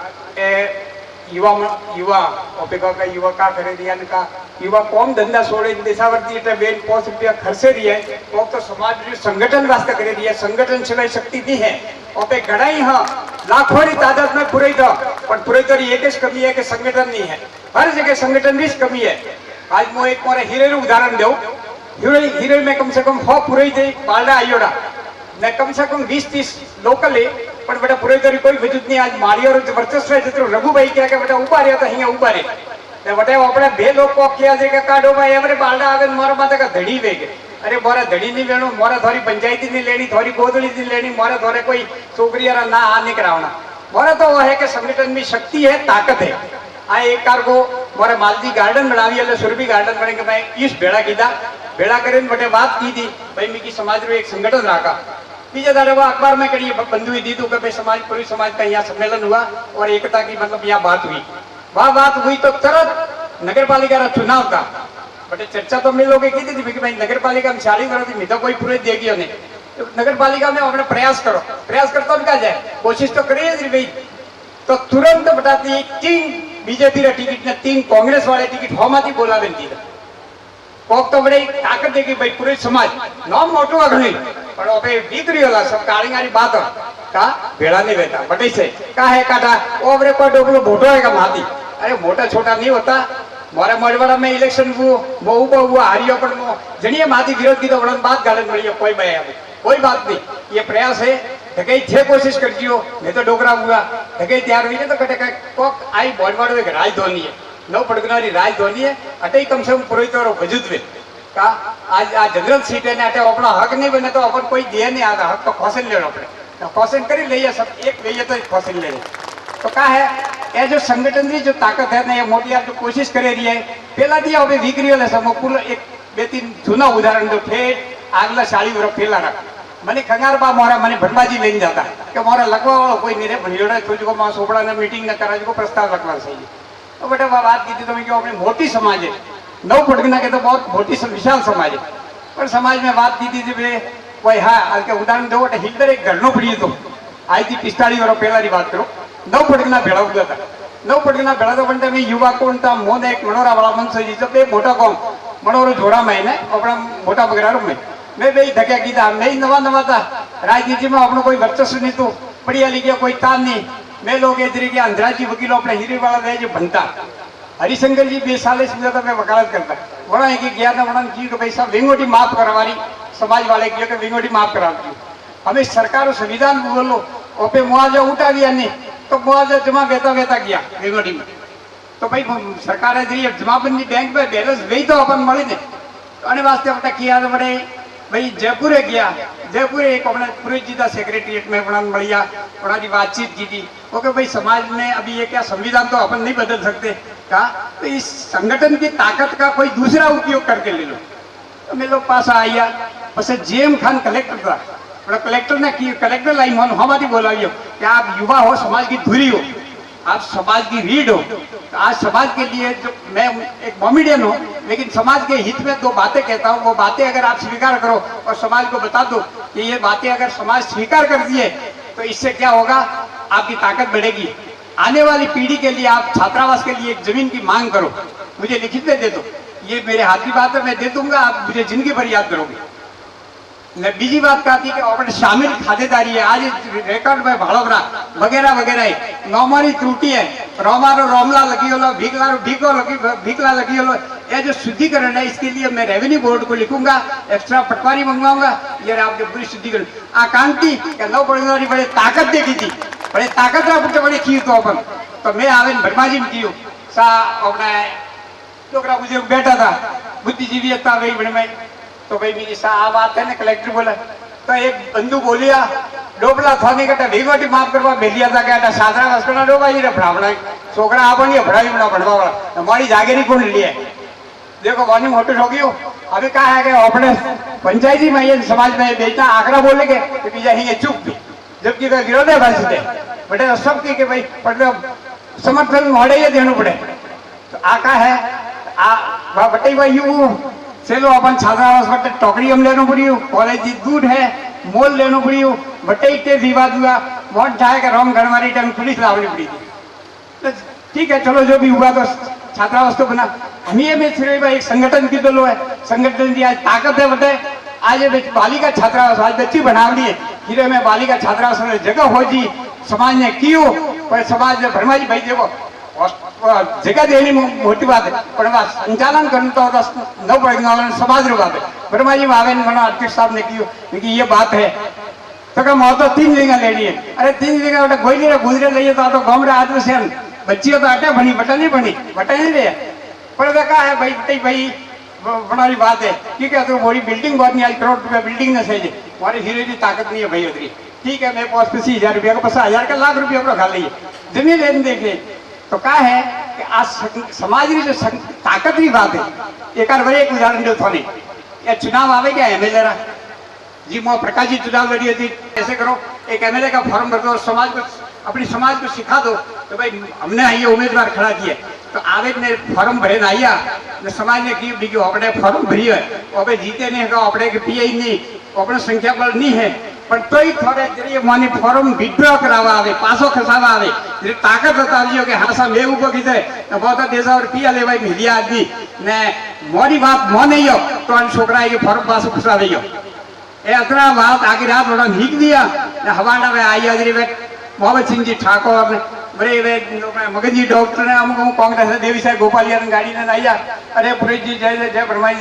युवा अपेक्षा का युवा का करे दिया का युवा कौम धंधा छोड़े देशावरती એટલે 2-5 रुपया खर्चे रही है वो तो समाज संगठन वास्ते करे रही है संगठन सिवाय शक्ति नहीं है और पे घड़ाई हाँ लाखों की तादाद में पूरे था पर पूरे तो एक ही कमी है कि संगठन नहीं है हर जगह संगठन की कमी है आज मैं एक मारे हीरे उदाहरण दो हीरे में कम से कम 100 पूरे थे बालडा आयोड़ा ने कम से कम 20-30 लोकल है पर बेटा पूरे तरी कोई वजूद नहीं आज मारी और वर्चस्व है जितना रघुभाई क्या के बेटा उभा रहा था हिया उभा रे ने बटे આપણે બે લોકો ક્યા છે કે કાઢો ભાઈ અમારે બાલડા આવે મારા માથે કા ધડી વેગે અરે મોરા ધડી ની વેણો મોરા થોરી પંચાયતી ની લેણી થોરી ગોદડી ની લેણી મોરા થોરે कोई છોકરીયારા ना आ नहीं करावना मोरा तो वो है कि संगठन में शक्ति है ताकत है आ एक कार को मोरे मालजी गार्डन बनावी એટલે સુરભી ગાર્ડન बने के मैं इस भेड़ा कीधा भेड़ा કરીને बटे बात की थी भाई मी की समाज रो एक संगठन राखा बीजे दाड़े वो अखबार में करी बंधुई दी तो कि भाई समाज पूरी समाज का यहाँ सम्मेलन हुआ और एकता की मतलब यहाँ बात हुई वह बात हुई तो तुरंत नगर पालिका का चुनाव था बटे चर्चा तो मिल लोगे की थी कि भाई नगर पालिका में 40 वर्ष मैं तो कोई पूरे देगी नहीं तो नगर पालिका में अपने प्रयास करो प्रयास करता उनका जाए कोशिश तो करिए भाई तो तुरंत बताती 3 बीजेपी रा टिकट ने 3 कांग्रेस वाले टिकट होमाती बोला देती कोक तो बड़े ताकत देगी भाई पूरे समाज नाम मोटो अगणी पर ओपे दीकरी वाला सब काळींगारी बात का भेड़ा नहीं बेटा बटे से का है काटा ओबरे को डोबलो मोटो है का माती अरे मोटा छोटा नहीं होता मोरे मड़वाड़ा में इलेक्शन वो हारियो पर जनिए माती विरोध की तो बड़न बात गालन मिली कोई भय कोई बात नहीं ये प्रयास है धकई थे कोशिश कर जियो नहीं तो डोकरा हुआ धकई तैयार हुई तो कटे कोक आई मड़वाड़ो एक राजधानी है नव पड़गनारी राजधानी है अटे कम से कम पुरोहित वजूद में का आज आ जनरल सीट है अटे अपना हक नहीं बने तो अपन कोई दे नहीं आता हक तो खोसन लेना पड़े तो खोसन कर लीजिए सब एक लीजिए तो खोसन ले तो क्या है ये जो संगठन की जो ताकत है ना ये मोटी आप जो कोशिश करे रही है पहला दिया अभी वीकरी वाले सब कुल एक 2-3 जूना उदाहरण दो ठेठ आगला 40 वर्ष पहला रख मैंने खंगार बा मोरा मैंने भटबाजी लेने जाता कि मोरा लगवा वाला कोई नहीं रे भणियोड़ा तुझको मां सोपड़ा ने मीटिंग न करा जो प्रस्ताव रखवा सही तो बेटा बात की थी तो मैं क्यों अपनी मोटी समाज है नव पटगना के तो बहुत मोटी विशाल समाज है पर समाज में बात की थी कोई हाँ उदाहरण दो हिल्डर एक घरनो पड़ी तो आई थी 45 वर्ष पहला की बात करो नव पटगना भेड़ा हुआ था नव पटगना भेड़ा तो बनता मैं युवा कोण था मोन एक मनोरा वाला मन से जब एक मोटा कौन मनोरो जोड़ा में ने अपना मोटा बगरारो में मैं भाई धक्या की था मैं नवा था राजनीति में अपना कोई वर्चस्व नहीं तो पढ़िया लिखिया कोई तान नहीं मैं लोग इधर के अंधराजी वकीलों अपने हीरे वाला रहे जो बनता हरिशंकर जी 20 साल से तो मैं वकालत करता बड़ा है कि गया था बड़ा की तो भाई साहब विंगोटी माफ करवारी समाज वाले की विंगोटी माफ करा दी हमें सरकार संविधान बोलो और पे मुआवजा उठा दिया नहीं तो मुआवजा जमा बेता गया विंगोटी में तो भाई सरकार जमाबंदी बैंक में बैलेंस वही तो अपन मળી ने અને वास्ते अपना किया तो बड़े भाई जयपुर गया जयपुर एक अपने पुरोहित जी का सेक्रेटरीट में अपना बढ़िया थोड़ा जी बातचीत की थी ओके भाई समाज में अभी ये क्या संविधान तो अपन नहीं बदल सकते कहा तो इस संगठन की ताकत का कोई दूसरा उपयोग करके ले लो तो मेरे लोग पास आया बस जेएम खान कलेक्टर था कलेक्टर ने कलेक्टर लाई मन हमारी बोलाइयो कि आप युवा हो समाज की धुरी हो आप समाज की रीढ़ हो तो आज समाज के लिए जो मैं एक कॉमेडियन हूँ लेकिन समाज के हित में 2 बातें कहता हूँ वो बातें अगर आप स्वीकार करो और समाज को बता दो कि ये बातें अगर समाज स्वीकार कर दिए तो इससे क्या होगा आपकी ताकत बढ़ेगी आने वाली पीढ़ी के लिए आप छात्रावास के लिए एक जमीन की मांग करो मुझे लिखित में दे दो ये मेरे हाथ की बात है मैं दे दूंगा आप मुझे जिंदगी भर याद करोगे बीजी बात कहा थी कि अपने शामिल खातेदारी है आज रेकॉर्ड में भाड़ोगरा वगैरह वगैरह है नौमारी त्रुटि है रोमारो रोमला लगी होलो भीकला लगी होलो ये जो शुद्धिकरण है इसके लिए मैं रेवेन्यू बोर्ड को लिखूंगा एक्स्ट्रा पटवारी मंगवाऊंगा ये आपके पूरी शुद्धिकरण आकांक्षी नौ पड़ोरी बड़े ताकत देखी थी बड़े ताकत पुटे बड़े की तो अपन तो मैं आवे भटमाजी में की सा अपना छोकरा मुझे बैठा था बुद्धिजीवी था वही बड़े में तो भाई मेरी सा बात है ना कलेक्टर बोला तो एक बंधु बोलिया डोबला थाने का भीगोटी माफ करवा भेलिया था क्या सादरा वस्कड़ा डोबा ही भड़ावड़ा छोकरा आपनी भड़ाई बना भड़वा वाला हमारी जागेरी कौन लिए देखो वानी मोटे हो गई अभी कहा है कि अपने पंचायती में ये समाज में बेचना आंकड़ा बोले के बीजा ही चुप भी जबकि तो विरोध है भाई सीधे बटे सब की भाई पढ़ने समर्थन मोड़े ये देना पड़े तो आका है बटे भाई यू चलो अपन छात्रावास बटे टोकरी हम लेना पड़ी कॉलेज की दूर है मोल लेना पड़ी बटे इतने विवाद हुआ बहुत चाहे कि रॉन्ग घर मारी टाइम पुलिस लावनी पड़ी थी तो ठीक है चलो जो भी हुआ तो छात्रावास तो बना हम ये में सिर्फ एक संगठन की दलो है, संगठन की आज ताकत है बटे आज ये बालिका छात्रावास आज बच्ची बना ली है हीरे में बालिका छात्रावास में जगह हो जी समाज ने क्यों पर समाज ने भरमा जी भाई देखो जगह देनी मोटी बात है पर संचालन करने तो न पड़ेगा समाज रो बात है भरमा जी आवे मना अध्यक्ष साहब ने क्यों क्योंकि ये बात है तो क्या मौत तो 3 जगह लेनी है अरे 3 जगह बेटा कोई नहीं गुजरे ले तो गाँव रे आदमी से बच्ची तो अटे बनी बटा नहीं रहे पर कहा है भाई भाई बड़ी बात है ठीक है तो बड़ी बिल्डिंग बहुत नहीं आज करोड़ रुपया बिल्डिंग न सही हमारी हीरे की ताकत नहीं है भाई उतरी ठीक है मेरे पास 80,000 रुपया का 50,000 का लाख रुपया पर खा लीजिए जमीन लेन देखे तो क्या है कि आज समाज की जो ताकत की बात है एक एक उदाहरण दो थोड़ी या चुनाव आवे क्या एमएलए रहा जी मैं प्रकाश जी चुनाव लड़ी थी ऐसे करो एक एमएलए का फॉर्म भर दो समाज को अपनी समाज को सिखा दो तो भाई हमने आइए उम्मीदवार खड़ा किया तो आवे ने फॉर्म भरे ना आया ने समाज ने की दी अपने फॉर्म भरी है अबे जीते नहीं है अपने के पिए नहीं अपने संख्या बल नहीं है पर तो ही थोड़े जरिए मानी फॉर्म विड्रॉ करावा आवे पासो खसावा आवे जे ताकत बता दियो कि हाँ सा मैं ऊपर की थे तो बहुत देश और पिया ले भाई मिलिया आदमी ने मोरी बात मो नहीं हो तो अन छोकरा के फॉर्म पासो खसा दियो ए अतरा बात आगे रात बड़ा नीक दिया हवाना में आई अजरी में मोहम्मद सिंह जी ठाकुर ने बड़े वे मगन जी डॉक्टर ने अमुक कांग्रेस देवी साहब गोपाल यार गाड़ी ने आया अरे पुरेश जी जय ब्रह्मा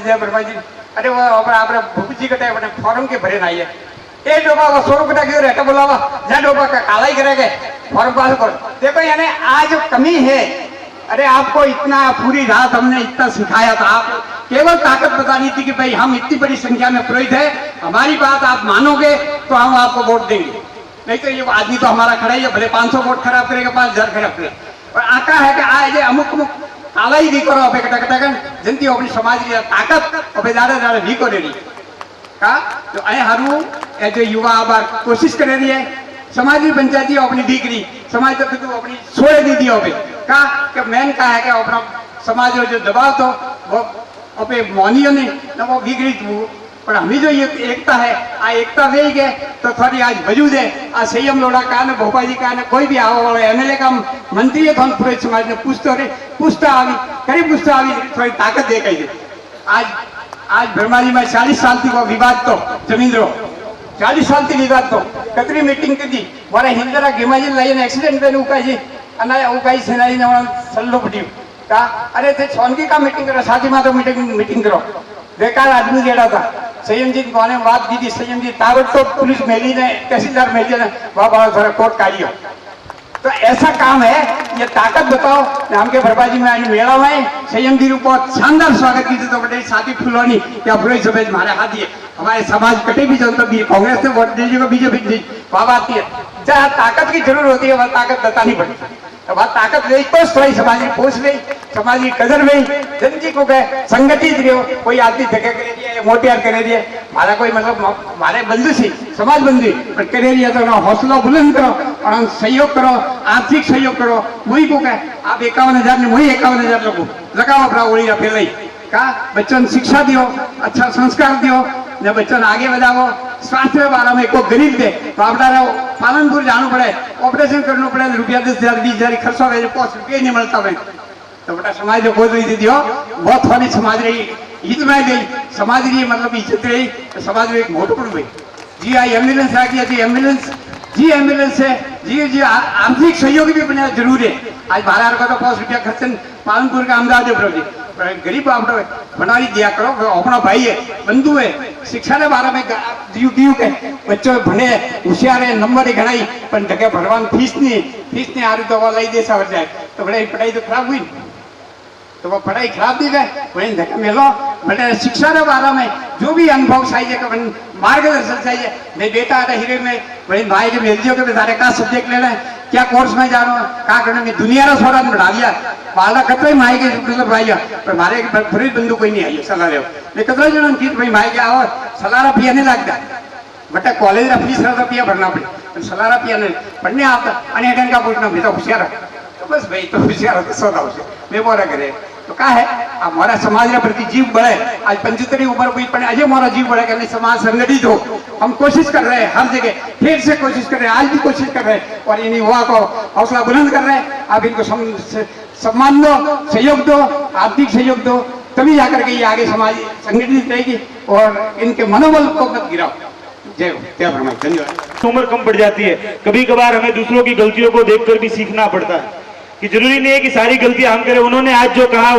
जी अरे वो आपने भूप जी कटे अपने फॉर्म के भरे ना आइए ए डोबा वो 100 रुपया क्यों रहता बोलावा जा डोबा का काला ही करेंगे फॉर्म पास करो देखो यानी आज कमी है अरे आपको इतना पूरी रात हमने इतना सिखाया था आप केवल ताकत बतानी थी कि भाई हम इतनी बड़ी संख्या में पुरोहित है हमारी बात आप मानोगे तो हम आपको वोट देंगे नहीं तो ये आदमी तो हमारा खड़ा ही है भले 500 वोट खराब करेगा 5,000 खराब करेगा और आका है कि आज अमुक काला ही भी करो अपने कटकटकन जनती अपनी समाज की ताकत और ज्यादा भी करे रही का तो अय हरू ए जो युवा आबार कोशिश करे रही है समाज की पंचायती अपनी दीकरी समाज तो तू अपनी सोए दी दी होवे का कि मैन का है कि अपना समाज जो दबाव तो वो अपने मौनियों ने न वो बिगड़ी पर हमें जो ये एकता है आ एकता वे गए तो थोड़ी आज वजूद है आ संयम लोड़ा का न भोपाल जी का न कोई भी आओ वाला एमएलए का मंत्री है तो पूरे समाज ने पूछता आवी थोड़ी ताकत दे गई आज ब्रह्मा जी में 40 साल थी वो विवाद तो जमीन रो 40 साल थी विवाद तो कतरी मीटिंग की थी मारा हिंदरा गेमाजी लाइन एक्सीडेंट पे उका जी अना उकाई सेनाई ने सल्लो पड़ी का अरे थे सोनकी का मीटिंग करो साथी मातो मीटिंग करो बेकार आदमी जेड़ा था संयम जी ने बात की थी संयम जी ताबड़तोड़ पुलिस मेली ने तहसीलदार मेली ने वहाँ बड़ा थोड़ा कोर्ट काढ़ियो तो ऐसा काम है ये ताकत बताओ हमके भरबाजी में आज मेला में संयम जी बहुत शानदार स्वागत की तो बड़े साथी फुलवानी या फुलोई सफेद हमारे हाथ दिए हमारे समाज कटे भी जनता भी कांग्रेस ने वोट दीजिएगा बीजेपी वहाँ बात है जहाँ ताकत की जरूरत होती है वह ताकत बतानी पड़ती है वह ताकत ले तो थोड़ी समाज की पोष ले समाज की कदर में जनती को कहे संगठित रहो कोई आदमी धक्के करे दिया मोटियार करे दिए हमारा कोई मतलब हमारे बंधु सी समाज बंधु पर करे दिया तो हौसला बुलंद करो और सहयोग करो आर्थिक सहयोग करो वही को कहे आप 51,000 ने वही 51,000 लोगों लगाओ अपना ओढ़ी पहले का बच्चों ने शिक्षा दियो अच्छा संस्कार दियो ने बच्चों आगे बढ़ाओ स्वास्थ्य के बारे में को गरीब दे तो अपना पालनपुर जाना पड़े ऑपरेशन करना पड़े रुपया 10,000 20,000 खर्च हो गए 5 रुपये नहीं मिलता भाई तो बेटा समाज जो बोल रही थी बहुत थोड़ी समाज रही ईद में गई समाज रही मतलब इज्जत रही तो समाज में एक महत्वपूर्ण हुई जी आई एम्बुलेंस आ गया जी एम्बुलेंस है जी आर्थिक सहयोग भी अपने जरूर है आज 12 का तो 5 रुपया खर्चन पालनपुर का अहमदाबाद प्रभु गरीब आप बनाई दिया करो अपना भाई है बंधु है शिक्षा के बारे में दियो के बच्चों भणे होशियार है नंबर ही घनाई पर जगह भगवान फीस नहीं आ रही तो वो लाई दे सवर जाए तो बड़े पढ़ाई तो खराब हुई तो वो पढ़ाई खराब दी गए वही धक्का मिलो बड़े शिक्षा के बारे में जो भी अनुभव चाहिए मार्गदर्शन चाहिए मेरे बेटा आता हीरे में बड़े भाई के भेज दियो कि सारे का सब्जेक्ट लेना है क्या कोर्स में जा रहा हूँ क्या करना मैं दुनिया का थोड़ा बढ़ा दिया बाला कतरे माई के मतलब भाई पर मारे पूरी बंदू कोई नहीं आई सलाह रहे मैं कतरा जन की भाई माई के आओ सलाह पिया नहीं लगता बटा कॉलेज का फीस रहता पिया भरना पड़े सलाह पिया नहीं पढ़ने आता अनेक का पूछना मैं तो होशियार तो बस भाई तो होशियार होता सौदा होशियार मैं बोला करे तो क्या है हमारा समाज के प्रति जीव बढ़े आज 75 उम्र कोई पड़े अजय हमारा जीव बढ़े कि समाज संगठित हो हम कोशिश कर रहे हैं हर जगह फिर से कोशिश कर रहे हैं आज भी कोशिश कर रहे हैं और इन युवा को हौसला बुलंद कर रहे हैं आप इनको सम्मान दो, सहयोग दो, आर्थिक सहयोग दो, तभी जाकर के ये आगे समाज संगठित रहेगी और इनके मनोबल को मत गिराओ। जय हो, जय ब्रह्मा, धन्यवाद। उम्र कम पड़ जाती है, कभी कभार हमें दूसरों की गलतियों को देखकर भी सीखना पड़ता है कि जरूरी नहीं है कि सारी गलतियां हम करें। उन्होंने आज जो कहा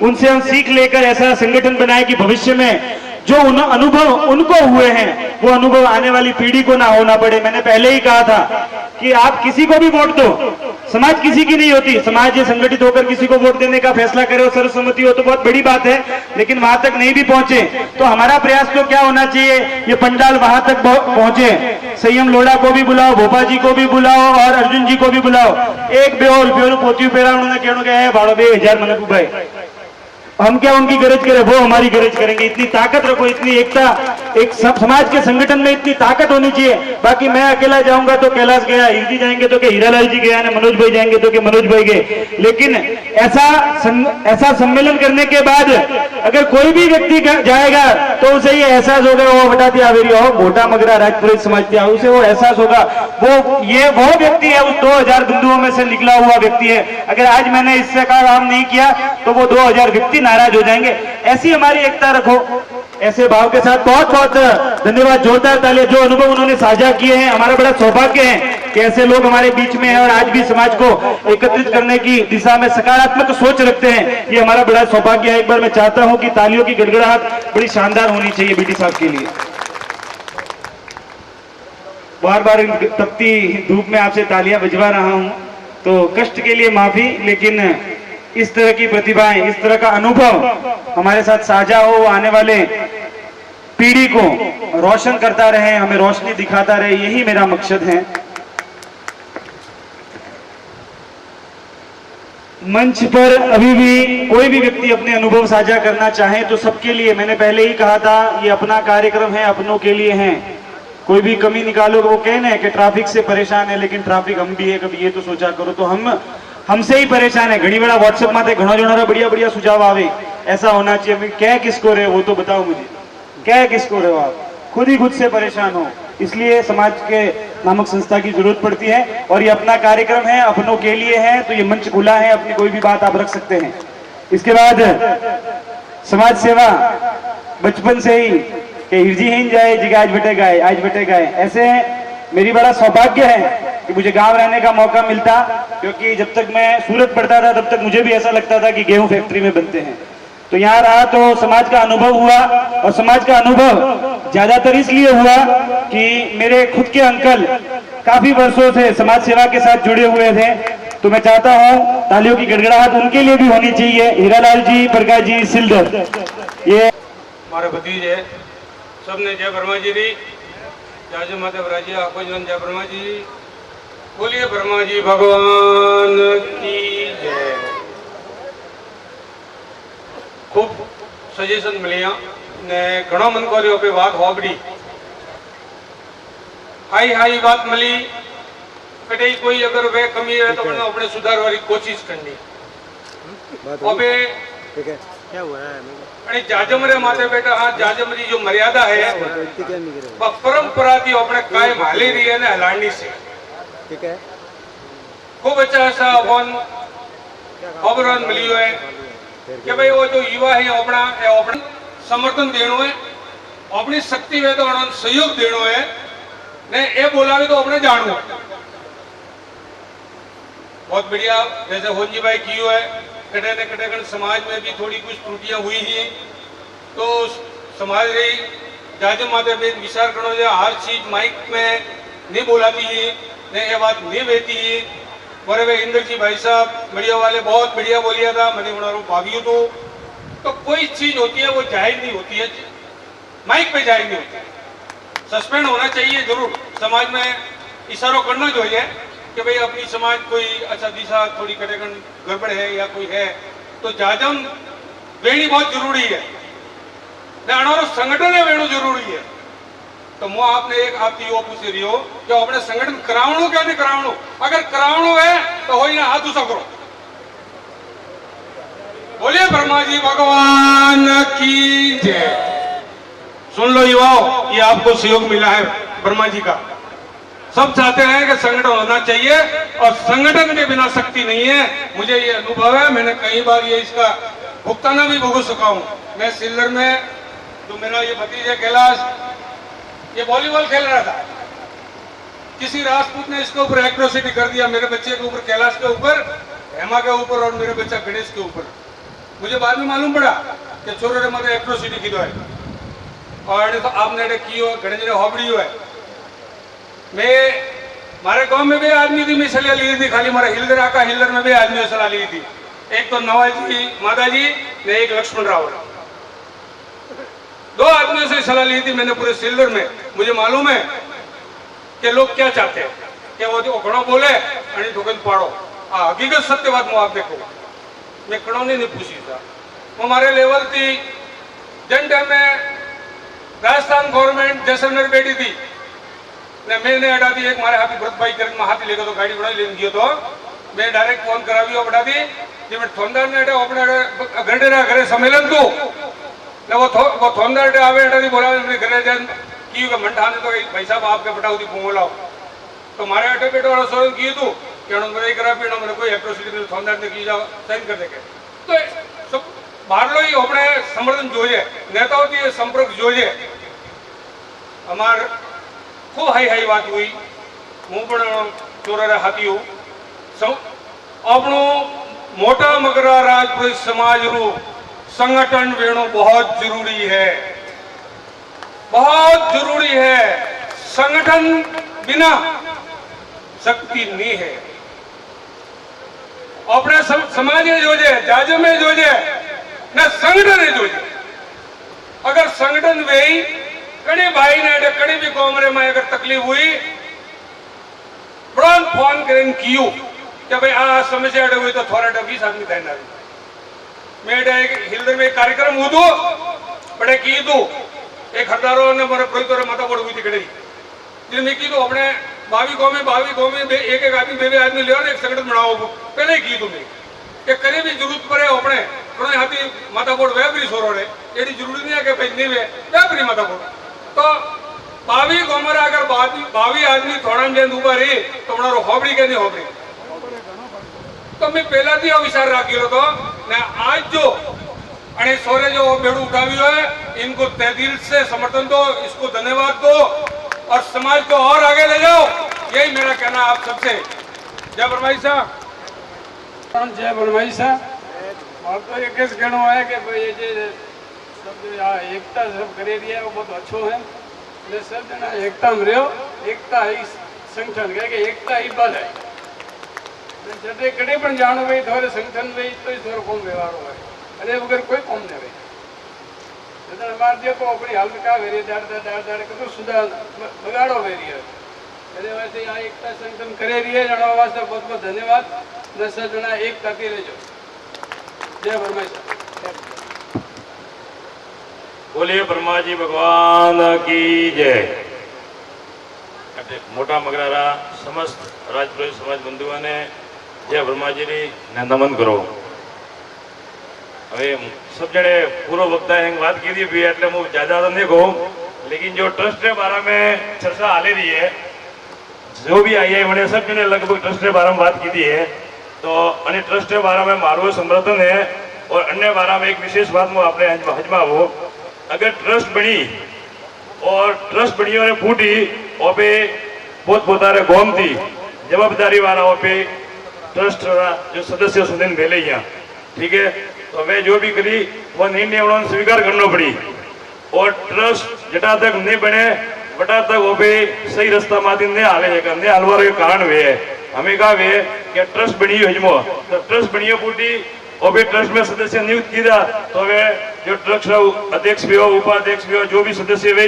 उनसे हम सीख लेकर ऐसा संगठन बनाए कि भविष्य में जो अनुभव उनको हुए हैं वो अनुभव आने वाली पीढ़ी को ना होना पड़े। मैंने पहले ही कहा था कि आप किसी को भी वोट दो, समाज किसी की नहीं होती। समाज ये संगठित होकर किसी को वोट देने का फैसला करे और सर्वसम्मति हो तो बहुत बड़ी बात है, लेकिन वहां तक नहीं भी पहुंचे तो हमारा प्रयास तो क्या होना चाहिए, ये पंडाल वहां तक पहुंचे। संयम लोढ़ा को भी बुलाओ, भोपा जी को भी बुलाओ और अर्जुन जी को भी बुलाओ। एक बेहोल पोती पेरा उन्होंने कहना क्या है भाड़ो 2000 मन भाई, हम क्या उनकी गरज करें, वो हमारी गरज करेंगे। इतनी ताकत रखो, इतनी एकता, एक समाज के संगठन में इतनी ताकत होनी चाहिए। बाकी मैं अकेला जाऊंगा तो कैलाश गया, हिरदी जाएंगे तो कि हीरालाल जी गया, मनोज भाई जाएंगे तो कि मनोज भाई गए। लेकिन ऐसा सम्मेलन करने के बाद अगर कोई भी व्यक्ति जाएगा तो उसे ये एहसास होगा वो बटाती आवेरी हो मोटा मगरा राजपुरोहित समाज था, उसे वो एहसास होगा वो व्यक्ति है, उस 2000 बिंदुओं में से निकला हुआ व्यक्ति है। अगर आज मैंने इससे का काम नहीं किया तो वो 2000 व्यक्ति नाराज हो जाएंगे। ऐसी हमारी एकता रखो, ऐसे भाव के साथ बहुत बहुत धन्यवाद, जोरदार तालियां। जो अनुभव उन्होंने साझा किए हैं, हमारा बड़ा सौभाग्य है कि ऐसे लोग हमारे बीच में हैं और आज भी समाज को एकत्रित करने की दिशा में सकारात्मक सोच रखते हैं। ये हमारा बड़ा सौभाग्य है। एक बार मैं चाहता हूं कि तालियों की गड़गड़ाहट बड़ी शानदार होनी चाहिए बीटी साहब के लिए। बार बार तपती धूप में आपसे तालियां बजवा रहा हूं तो कष्ट के लिए माफी, लेकिन इस तरह की प्रतिभाएं, इस तरह का अनुभव हमारे साथ साझा हो, वो आने वाले पीढ़ी को रोशन करता रहे, हमें रोशनी दिखाता रहे, यही मेरा मकसद है। मंच पर अभी भी कोई भी व्यक्ति अपने अनुभव साझा करना चाहे तो सबके लिए, मैंने पहले ही कहा था, ये अपना कार्यक्रम है, अपनों के लिए है। कोई भी कमी निकालो, वो कहना है कि ट्रैफिक से परेशान है, लेकिन ट्रैफिक हम भी है, कभी ये तो सोचा करो। तो हमसे ही परेशान है। घड़ी बड़ा व्हाट्सएप में घणो जणो बढ़िया बढ़िया सुझाव आवे, ऐसा होना चाहिए। क्या किसको रहे वो तो बताओ मुझे, क्या किसको रहे हो आप, खुद से परेशान हो। इसलिए समाज के नामक संस्था की जरूरत पड़ती है और ये अपना कार्यक्रम है, अपनों के लिए है, तो ये मंच खुला है, अपनी कोई भी बात आप रख सकते हैं। इसके बाद समाज सेवा बचपन से ही कि हिरजी ही जाए जिगे आज बेटे गाए, ऐसे मेरी बड़ा सौभाग्य है कि मुझे गांव रहने का मौका मिलता, क्योंकि जब तक मैं सूरत पढ़ता था तब तक मुझे भी ऐसा लगता था कि गेहूं फैक्ट्री में बनते हैं। तो यहाँ रहा तो समाज का अनुभव हुआ, और समाज का अनुभव ज्यादातर इसलिए हुआ कि मेरे खुद के अंकल काफी वर्षों से समाज सेवा के साथ जुड़े हुए थे। तो मैं चाहता हूँ तालियों की गड़गड़ाहट उनके लिए भी होनी चाहिए। हीरालाल जी, प्रकाश जी, सिलदर, ये हमारे भतीजे सबने जय ब्रह्मा जी दी, जय माता ब्राजी आपको जन जय ब्रह्मा जी, बोलिए ब्रह्मा जी भगवान की जय। खूब सजेशन मिलिया ने घणो मन को पे बात होबड़ी हाई बात मिली कटे कोई अगर वे कमी है तो अपने सुधार वाली कोशिश करनी। अबे क्या हुआ है जाजम रे माते बेटा, हाँ जाजम री जो मर्यादा है परंपरा थी अपने कायम हाली रही है ने हलानी से, ठीक है। खूब अच्छा ऐसा अपन खबरन मिली है कि भाई वो जो युवा है अपना समर्थन देनो है, अपनी शक्ति है तो सहयोग देनो है ने ये बोलावे तो अपने जानो है। बहुत बढ़िया, जैसे होंजी भाई कियो है, कटे न कटे समाज में भी थोड़ी कुछ त्रुटियां हुई ही तो समाज रही जाजम माते पे विचार करो, हर चीज माइक में नहीं बोलाती है, ने ये बात नहीं बहती है। और वे इंद्र जी भाई साहब मीडिया वाले बहुत बढ़िया बोलिया था, मैंने बना रहा भावियों तो कोई चीज होती है वो जाहिर नहीं होती है, माइक पे जाहिर नहीं होती है। सस्पेंड होना चाहिए जरूर, समाज में इशारों करना चाहिए कि भाई अपनी समाज कोई अच्छा दिशा थोड़ी कटेगन गड़बड़ है या कोई है तो जाजम वेणी बहुत जरूरी है, अनारो संगठन है वेणु जरूरी है। तो मैं आपने एक आपकी वो पूछ रही हो कि अपने संगठन करावणो क्या नहीं करावणो, अगर करावणो है तो हो ना हाथ ऊंचा करो, बोलिए ब्रह्मा जी भगवान की जय। सुन लो युवाओं, ये आपको सहयोग मिला है ब्रह्मा जी का, सब चाहते हैं कि संगठन होना चाहिए और संगठन के बिना शक्ति नहीं है। मुझे ये अनुभव है, मैंने कई बार ये इसका भुगताना भी भुगत चुका हूँ। मैं सिल्लर में जो मेरा ये भतीजा कैलाश ये वॉलीबॉल खेल रहा था, किसी राजपूत ने इसके ऊपर एट्रोसिटी कर दिया, मेरे बच्चे के ऊपर, कैलाश के ऊपर, हेमा के ऊपर और मेरे बच्चा गणेश के ऊपर। मुझे बाद में मालूम पड़ा कि चोरों ने मतलब एट्रोसिटी की है और तो आपने की हो गणेश ने होबड़ी हो है। मैं हमारे गांव में भी आदमी थी, मैं सलाह ली थी, खाली हमारा हिल्दर आका हिल्दर में भी आदमी सलाह ली थी। एक तो नवाजी माता जी ने, एक लक्ष्मण राव, दो आदमियों से सलाह ली थी मैंने पूरे सिल्लर में। मुझे मालूम है कि लोग क्या चाहते हैं, कि वो जो घणो बोले आणि ठोकन पाड़ो। हकीकत सत्य बात आप देखो, मैं कणो नहीं पूछी था, वो हमारे लेवल थी। जन टाइम में राजस्थान गवर्नमेंट जैसलमेर बैठी थी ने मैंने अड़ा दी एक मारे हाथी भरत भाई करके हाथी लेकर तो गाड़ी बड़ा लेने गयो तो मैं डायरेक्ट फोन करावी और बड़ा दी जे मैं थोंदार ने अड़े अपने गंडेरा घरे सम्मेलन को ने वो थोंदार आवे अड़ा दी बोला मेरे घरे जान की का मंठा ने तो भाई साहब आपके बटाऊ दी बोलाओ तो मारे अटे पेटो वाला सोच की तू केणो मेरे करा पीणो मैंने कोई एट्रोसिटी ने थोंदार ने की जाओ साइन कर देके तो सब बाहर ही अपने समर्थन जोजे नेताओं की संपर्क जोजे। हमार खूब हाई हाई बात हुई, हूँ पण चोरा हाथी हूँ अपनो मोटा मगरा राजपूत समाज रू संगठन वेणु बहुत जरूरी है, बहुत जरूरी है। संगठन बिना शक्ति नहीं है। अपने समाज में जोजे, जाज में जोजे न संगठन है जोजे। अगर संगठन वे कड़ी भाई ने कड़ी भी कोमरे में अगर तकलीफ हुई ब्रॉन फोन करें कियो कि भाई आ समस्या हुई तो थोड़ा 20 आदमी तैनात। मैं हिल्दर में एक कार्यक्रम हुआ तो बड़े की तो एक हजारों ने मेरे प्रोहित माता बोड़ हुई थी कड़ी जिसमें मैं की तो अपने भावी गाँव में एक एक आदमी बे आदमी ले एक संगठन बनाओ पहले ही की तो मैं कि कहीं भी जरूरत पड़े अपने थोड़े हाथी माता बोड़ वेबरी सोरो रे एडी जरूरी नहीं है कि भाई नहीं वे वेबरी माता बोड़ तो भावी गाँव में अगर भावी आदमी थोड़ा जेन ऊपर रही तो बड़ा होबड़ी के नहीं होबड़ी तो मैं पहला थी विचार राखी तो ने आज जो अने सोरे जो बेड़ू उठावी है इनको तहे दिल से समर्थन दो, इसको धन्यवाद दो और समाज को और आगे ले जाओ। यही मेरा कहना आप सबसे। जय ब्रह्माई साहब, जय ब्रह्माई साहब। और तो एक कहना है कि भाई ये सब एकता सब करे रही है वो बहुत अच्छो है। सब जना एकता में रहो, एकता ही संगठन के एकता ही बल है। जब कड़े पण जानो भाई थोड़े संगठन में तो थोड़ा कौन व्यवहार हो अरे वगैरह कोई कौन नहीं भाई जब मार दिया तो अपनी हाल में क्या वेरी दाड़ तो सुधा बगाड़ो वेरी है। अरे वैसे यहाँ एकता संगठन करे रही है जनावा वास्ते बहुत बहुत धन्यवाद। न सब जना एक करती रहो। जय ब्रह्मा साहब। बोलिए ब्रह्मा जी भगवान की जय। मोटा मगरारा समस्त राजपुरोहित समाज बंधुओं ने जय ब्रह्माजी ने नमन करो। હવે सब जने पूर्व वक्ता है बात की थी भी એટલે હું ज्यादा तो नहीं कहूँ लेकिन जो ट्रस्ट के बारे में चर्चा हाले रही है जो भी आई है मैंने सब जने लगभग ट्रस्ट के बारे में बात की थी है तो अन्य ट्रस्ट के बारे में मारो समर्थन है और अन्य बारे में एक विशेष बात में आपने हजमा हो अगर ट्रस्ट बनी और ट्रस्ट बनी और फूटी और पे पोत पोतारे गोम थी जवाबदारी वाला और पे ट्रस्ट जो सदस्य सुधीन भेले यहाँ ठीक है तो मैं जो भी करी वो निर्णय उन्होंने स्वीकार करना पड़ी और ट्रस्ट जटा तक नहीं बने बटा तक वो भी सही रास्ता माती नहीं हाले है नहीं हलवार के कारण वे है हमें कहा वे कि ट्रस्ट बनी हजमो तो ट्रस्ट बनी फूटी और भी ट्रस्ट में सदस्य नियुक्त किया तो वे जो ट्रस्ट अध्यक्ष भी हो उपाध्यक्ष भी हो जो भी सदस्य वे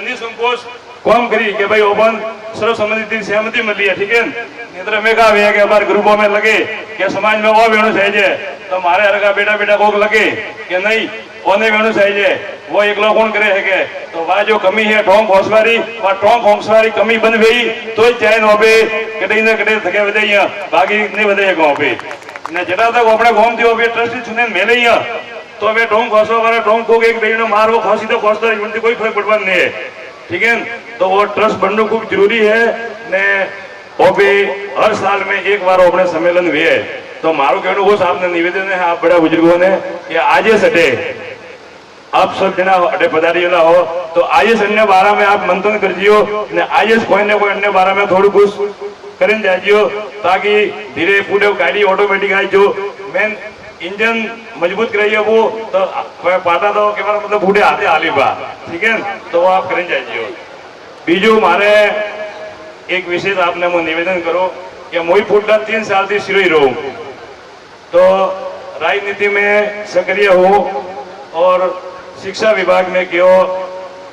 निसंकोच काम करी कि भाई ओपन सर्वसम्मति सहमति मिली है ठीक है नहीं में कहा है कि हमारे ग्रुपों में लगे कि समाज में वो वेणु चाहिए तो हमारे हर का बेटा बेटा को लगे कि नहीं वो नहीं वेणु चाहिए वो एक लोग कौन करे है के तो वह जो कमी है ठोंक होसवारी वह ठोंक होसवारी कमी बन गई तो चाहे हो पे कटे न कटे थके वधे बाकी नहीं वधे गाँव पे ने जटा तक अपने गाँव थी वो ट्रस्टी चुने मेले तो वे ठोंक होसवा वाला ठोंक को एक बेड़ी मारो खोसी तो खोसता कोई फर्क पड़वा नहीं है ठीक है तो वो ट्रस्ट बनना खूब जरूरी है ने वो भी हर साल में एक बार अपने सम्मेलन हुए है। तो मारू कहना वो आपने निवेदन है आप बड़ा बुजुर्गों ने कि आज सटे आप सब जना अटे पधारियोला हो तो आईएएस अन्य बारा में आप मंथन कर जियो ने आईएएस कोई ने कोई अन्य बारा में थोड़ी कुछ करें जाजियो ताकि धीरे पूरे गाड़ी ऑटोमेटिक आई जो मेन इंजन मजबूत कराइए वो तो पाटा तो के बार मतलब बूढ़े हाथे हाली बा ठीक है तो वो आप करें जाजियो। बीजू मारे एक विशेष आपने मैं निवेदन करो कि मोई फूटा 3 साल थी सिरोई रहूं तो राजनीति में सक्रिय हो और शिक्षा विभाग में क्यों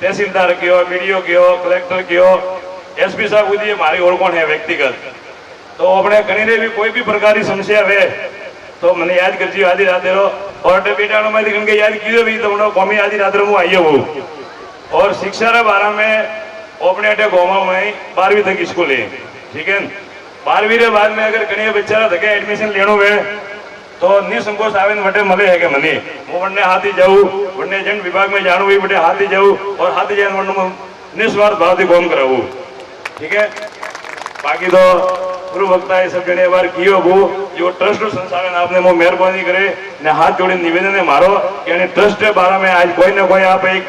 तहसीलदार क्यों बीडीओ क्यों कलेक्टर क्यों एसपी साहब खुद मारी ओळखोण है व्यक्तिगत तो अपने घनी ने भी कोई भी प्रकार की समस्या है तो मैंने याद कर जी आधी रात और बेटा में याद किए भी तो कौमी आधी रात में आइए वो और शिक्षा के बारे में अपने अटे गाँव में 12वीं तक स्कूल है ठीक है 12वीं के बाद में अगर कहीं बच्चा धके एडमिशन लेनो है तो निसंकोच आवेदन बटे मले है कि मनी वो वन्ने हाथी जाऊँ वन्ने एजेंट विभाग में जानू भी बटे हाथी जाऊँ और हाथी जान वन्ने निस्वार्थ भाव से काम कराऊँ ठीक है। बाकी तो पूर्व वक्ता है सब जने बार कियो वो जो ट्रस्ट संचालन आपने वो मेहरबानी करे ने हाथ जोड़ी निवेदन है मारो यानी ट्रस्ट के बारे में आज कोई ना कोई आप एक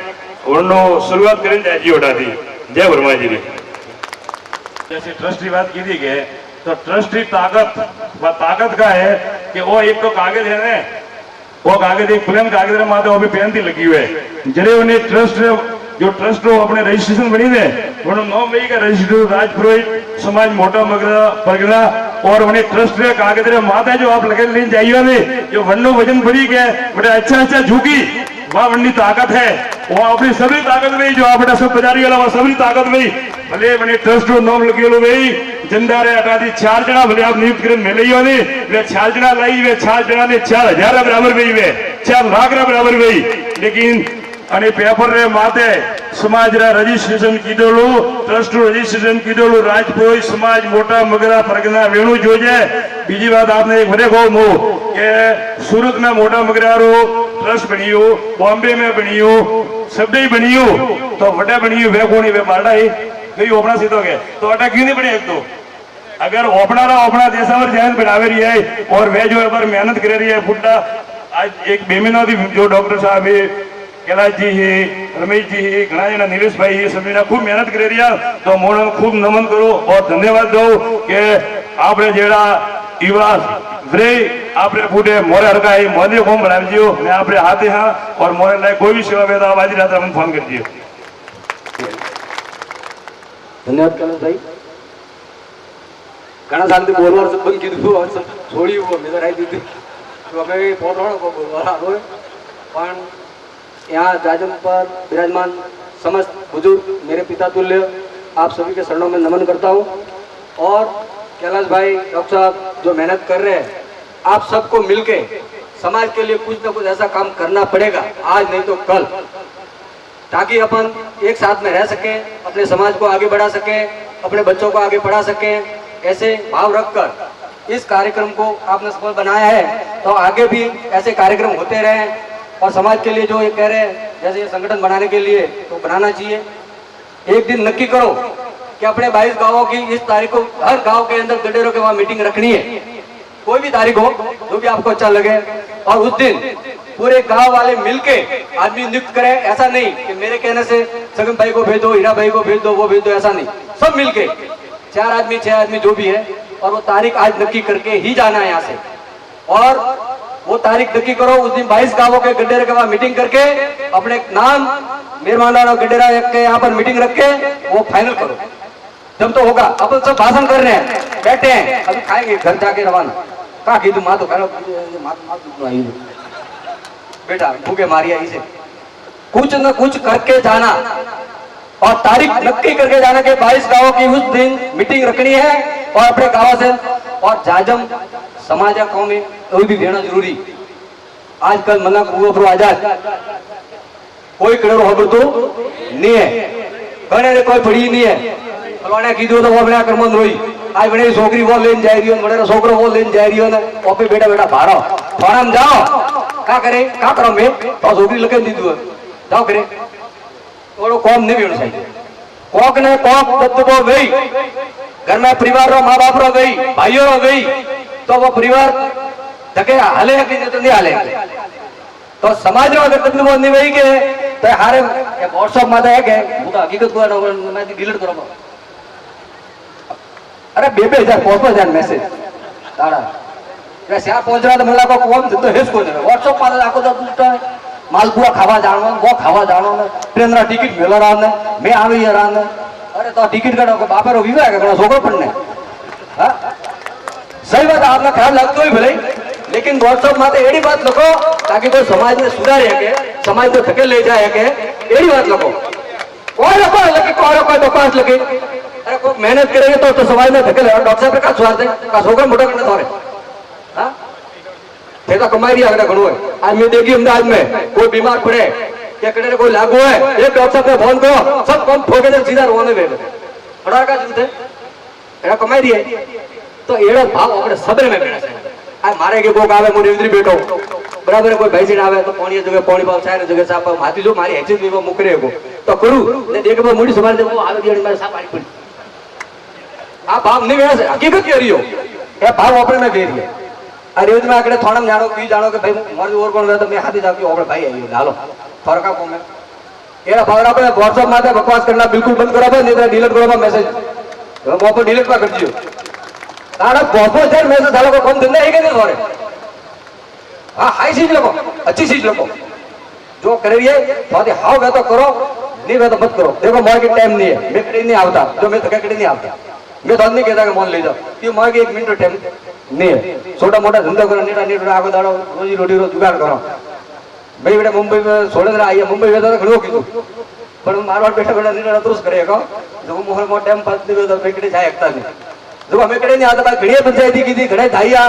वरनो शुरुआत करें जाए जी उठा दी जय वर्मा जी ने जैसे ट्रस्ट की बात की थी के तो ट्रस्ट की ताकत का है कि वो एक तो कागज है ना वो कागज एक प्लेन कागज रे माथे वो भी पेन थी लगी हुई है जरे उन्हें ट्रस्ट जो ट्रस्ट हो अपने रजिस्ट्रेशन बनी दे वो 9 मई का रजिस्टर राजपुरोहित समाज मोटा मगरा परगना और उन्हें ट्रस्ट रे कागज रे माथे जो आप लगे लेने जाइए ने जो वन्नो वजन बढ़ी गया बड़े अच्छा झुकी वहाँ वन्नी ताकत है वो अपनी सभी ताकत में जो आप सब पुजारी वाला वहाँ सभी ताकत में भले बने ट्रस्ट रो नाम लगे लो भाई जंदारे हटा दी 4 जना भले आप नियुक्त करें मिले ही वाले वे 4 जना लाई वे 4 जना ने 4000 बराबर भी वे 4 लाख बराबर भी लेकिन અને પેપર રે માથે સમાજ રા રજીસ્ટ્રેશન કીધેલું ટ્રસ્ટ રજીસ્ટ્રેશન કીધેલું રાજપુરોહિત સમાજ મોટા મગરા પરગના વેણુ જોજે બીજી વાત આપને એક વડે કહું હું કે સુરત में મોટા મગરારો ટ્રસ્ટ બન્યો બોમ્બે में બન્યો સબે બન્યો તો વડે બન્યો વે કોની વે બાડાઈ ગઈ ઓપણા સીધો के तो अटा क्यों नहीं बने एक तो अगर ओपना देशावर जैन बनावे रही है और वे जो है पर मेहनत कर रही है फुट्टा आज एक बेमिना जो डॉक्टर साहब है कैलाश जी है रमेश जी है घना जना नीलेश भाई है सभी खूब मेहनत कर रही है तो मोड़ खूब नमन करो और धन्यवाद दो कि आपने जेड़ा युवा वे आपने पूरे मोरे हरका है मोदी को बना दियो मैं आपने हाथे हाँ और मोरे लायक कोई भी सेवा वेदा आज रात हम फोन कर दियो। धन्यवाद कैलाश भाई घना साल થી બોલવા सब बंद कीधु और सब छोड़ी वो नजर आई दी तो हमें बहुत रोणो को बोलवा आवे पण यहाँ जाजम पर विराजमान समस्त बुजुर्ग मेरे पिता तुल्य आप सभी के शरणों में नमन करता हूँ और कैलाश भाई डॉक्टर साहब जो मेहनत कर रहे हैं आप सबको मिलके समाज के लिए कुछ न कुछ ऐसा काम करना पड़ेगा आज नहीं तो कल ताकि अपन एक साथ में रह सके अपने समाज को आगे बढ़ा सके अपने बच्चों को आगे पढ़ा सके ऐसे भाव रखकर इस कार्यक्रम को आपने सफल बनाया है तो आगे भी ऐसे कार्यक्रम होते रहे और समाज के लिए जो ये कह रहे हैं जैसे ये संगठन बनाने के लिए तो बनाना चाहिए। एक दिन नक्की करो कि अपने 22 गांवों की इस तारीख को हर गांव के अंदर गडेरों के वहां मीटिंग रखनी है कोई भी तारीख हो जो भी आपको अच्छा लगे और उस दिन पूरे गांव वाले मिलके आदमी नियुक्त करें ऐसा नहीं कि मेरे कहने से सगन भाई को भेज दो हीरा भाई को भेज दो वो भेज दो ऐसा नहीं सब मिलके 4 आदमी 6 आदमी जो भी है और वो तारीख आज नक्की करके ही जाना है यहाँ से और वो तारीख नक्की करो उस दिन 22 गांवों के गड्ढेरे के वहां मीटिंग करके अपने नाम मेहरबान गड्ढेरा के यहाँ पर मीटिंग रख के वो फाइनल करो जब तो होगा अपन सब भाषण कर रहे हैं बैठे हैं अभी खाएंगे घर जाके रवाना कहा की माँ तो बेटा भूखे मारिया इसे कुछ न कुछ करके जाना और तारीख नक्की करके जाना के 22 गांवों की उस दिन मीटिंग रखनी है और अपने गांव से और जाजम समाज या कौम में कोई भी देना जरूरी आजकल मना कुओ आजाद कोई कड़ो खबर तो नहीं है घने कोई पड़ी नहीं है फलाने कीधु तो वो अपने कर्मन रोई आज बड़े छोकरी वो लेन जा रही हो बड़े छोकरो वो लेन जा रही हो ना ओपे बेटा बेटा भारो फॉरम जाओ का करे का करो मैं तो छोकरी लगे दीदू जाओ करे थोड़ो कौम नहीं होना चाहिए कोक ने कोक तत्व वही घर में परिवार रो माँ बाप रो गई भाइयों रो गई तो वो परिवार धके हाले कि नहीं हाले तो समाज रो अगर तुमने वो नहीं वही के तो हारे व्हाट्सएप में है के वो तो हकीकत को मैं डिलीट करो अरे 2000 मैसेज ताड़ा वैसे यहाँ पहुंच रहा तो मला को कौन तो हेस को नहीं व्हाट्सएप पर आको तो दूसरा मालपुआ खावा जानो वो खावा जानो ने ट्रेन रा टिकट मेला रहा ने मैं आवी रहा ने अरे तो टिकट काढो को बापा रो विवाह के कणो सोको पड़ने हां सही बात आपने ख्याल लगतो ही भले लेकिन व्हाट्सएप में एडी बात लखो ताकि कोई समाज ने सुधारे के समाज को धके ले जाए के एडी बात लखो कोई लखो लगे कोई तो पास लगे अरे कोई मेहनत करेंगे तो समाज में धके ले डॉक्टर साहब का स्वार्थ है का सोको मोटा करने तोरे हां थे तो कमाई रही अगला घणो है आज मैं देखी अमदावाद में कोई बीमार पड़े क्या कड़े कोई लागू है एक डॉक्टर साहब ने फोन करो सब कम ठोके दे सीधा रोने बैठे अड़ा का जूते एड़ा कमाई रही है तो एड़ा भाव આપણે સબરે में બેઠા છે આ મારે કે કોક આવે હું નિવૃત્તિ બેઠો બરાબર કોઈ ભાઈ આવે તો પાણી જગ્યાએ પાણી પાવ ચાય જગ્યાએ સાપ માથી જો મારી હેચી દીવો મુકરે કો તો કરું ને દેખ પર મૂડી સંભાળ દે આવે દીડી મારે સાપ પાણી પડી આ ભાવ નહીં વેસે હકીકત કરી રહ્યો એ ભાવ આપણે में વેરી આ રેજ में આકડે થોડમ જાણો બી જાણો કે ભાઈ મારી ઓર કોણ તો મેં હાથી જાક્યો આપણે ભાઈ આવ્યો હાલો ફરકા કોમે એરા ભાવ આપણે WhatsApp માં બકવાસ करना बिल्कुल बंद करो नहीं तो डिलीट करो मैसेज वो पर डिलीट कर दियो ताड़ा बहुत देर मैसेज डालो को कम दिन है कि नहीं थोड़े हाँ हाई चीज लगो अच्छी चीज लगो जो कर रही है बहुत हाव वे तो करो नहीं वे तो मत करो देखो मार्केट टाइम नहीं है मैं कड़ी नहीं आता जो मैं थका कड़ी नहीं आता मैं तो नहीं कहता कि मोन ले जाओ कि मार्केट 1 मिनट टाइम नहीं है छोटा मोटा धंधा करो नीटा नीटा आगो दाड़ो रोजी रोटी रो जुगाड़ करो भाई बेटा मुंबई में सोड़ेंद्रा आई है मुंबई में तो घणो कीधुं पण मारवाड़ बैठा बैठा नीटा नतरूस करे को जो मोहर मो टाइम पास नहीं तो बेकड़े जाए एकता नहीं जो हमें कड़े नहीं आता भाई घड़ी पंचायती की थी घड़े धाइया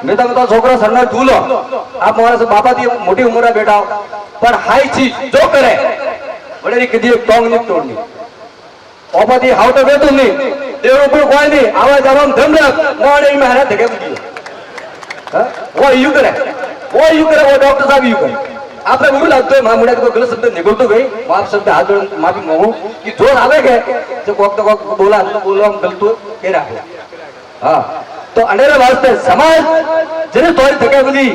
मैं तो छोकरो सरना झूलो आप मोरा से बाबा थी मोटी उम्र बेटा पर हाई चीज जो करे बड़े कदी टोंग नहीं तोड़नी ओपती हाउ तो बेतु नहीं देव ऊपर कोई नहीं आवाज आवाम धम रख मोड़े में हरा धके दियो हां वो यू करे वो डॉक्टर साहब यू करे आपने गुरु लगते मां मुड़ा को गलत शब्द निकलतो गई माफ शब्द हाथ जोड़ माफी मांगू कि जोर आवे के जो कोक तो कोक बोला तो बोलो हम गलत के राखे हां तो अनेरे वास्ते समाज जने तोरी धके बली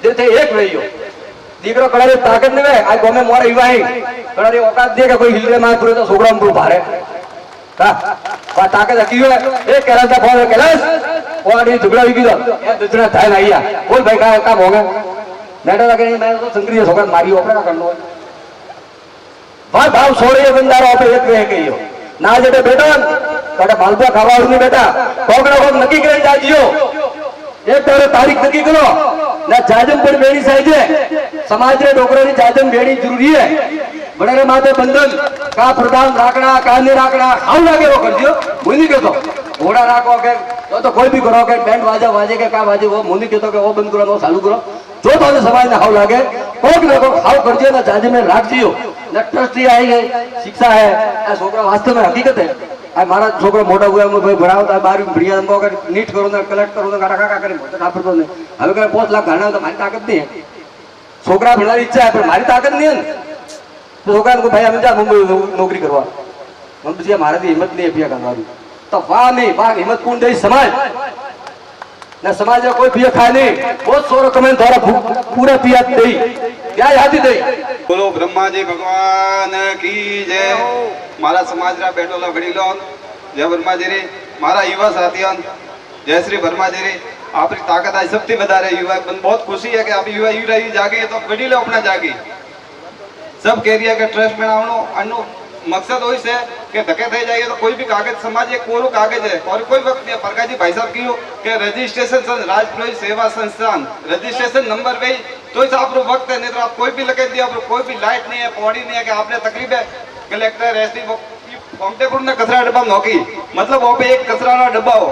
जे थे एक रहियो दीकरो कड़ारे ताकत ने आ गोमे मोरा युवाई कड़ारे औकात दे के कोई हिलरे मार पूरे तो सोकरा में भारे हां बा ताकत हकीयो ए कैलाश का फोन कैलाश ओडी झगड़ा भी कीधो ए दूसरा थाय आईया बोल भाई का काम हो गया नेटा लगे नहीं मैं तो संक्रिय सोकरा मारी ओपरा करनो भाव छोड़े बंदारो पे एक रह गयो ना जेटे बेटा तोड़े मालपुआ खावा नहीं बेटा कोकड़ा को नक्की करे जाजियो एक तारे तारीख नक्की करो ना जाजम पर बेड़ी साइजे समाज रे डोकरा नी जाजम बेड़ी जरूरी है बड़े रे माथे बंधन का प्रधान राखना का नहीं राखना हाउ लागे वो कर दियो मुनी के तो घोड़ा राखो के तो कोई भी करो के बैंड वाजा वाजे के का वाजे वो मुनी के तो के वो बंद करो वो चालू करो जो तो समाज ने हाउ लागे कोक देखो हाउ कर दियो ना जाजे में राख दियो ना ट्रस्टी आई है शिक्षा है आ छोकरा वास्तव में हकीकत है आ मारा छोकरा मोटा हुआ मैं भाई भणावता 12 बढ़िया हम अगर नीट करो ना कलेक्ट करो ना काका का करे मोटा पड़तो नहीं હવે કે 5 લાખ ઘણા તો મારી તાકાત नहीं है छोकरा भणारी इच्छा है पर मारी ताकत नहीं है तो छोकरा को भाई हम जा मुंबई नौकरी करवा हम तो मारे की हिम्मत नहीं है पिया करवानी तो वाह नहीं वाह हिम्मत कौन दे समाज ना समाज में कोई पिया खाए नहीं बहुत सोरो कमेंट द्वारा पूरा पिया दे क्या याद दे बोलो ब्रह्मा जी भगवान की जय मारा समाज रा बैठोला वडीलो जय ब्रह्मा जी रे मारा युवा साथियों जय श्री ब्रह्मा जी रे आपकी ताकत आज सबसे વધારે युवा बहुत खुशी है कि आप युवा रही जागे तो वडीलो अपना जागे सब कह रही है कि ट्रस्ट में आवनो अनु मकसद वही से कि धके थे जाइए तो कोई भी कागज समाज एक कोरो कागज है और कोई वक्त नहीं प्रकाश जी भाई साहब की हो कि रजिस्ट्रेशन राजपुरोहित सेवा संस्थान रजिस्ट्रेशन नंबर पे तो इस आप वक्त है नहीं तो आप कोई भी लगे दिया कोई भी लाइट नहीं है पौड़ी नहीं है कि आपने तकलीफ है कलेक्टर एसडी फॉर्मटेपुर ने कचरा डब्बा नौकी मतलब वहाँ पे एक कचरा ना डब्बा हो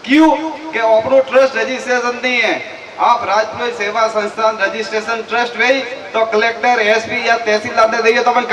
क्यों कि अपनो ट्रस्ट रजिस्ट्रेशन नहीं है आप राजपुरोहित सेवा संस्थान रजिस्ट्रेशन ट्रस्ट गई तो कलेक्टर एसपी या तहसीलदार ने दिए तो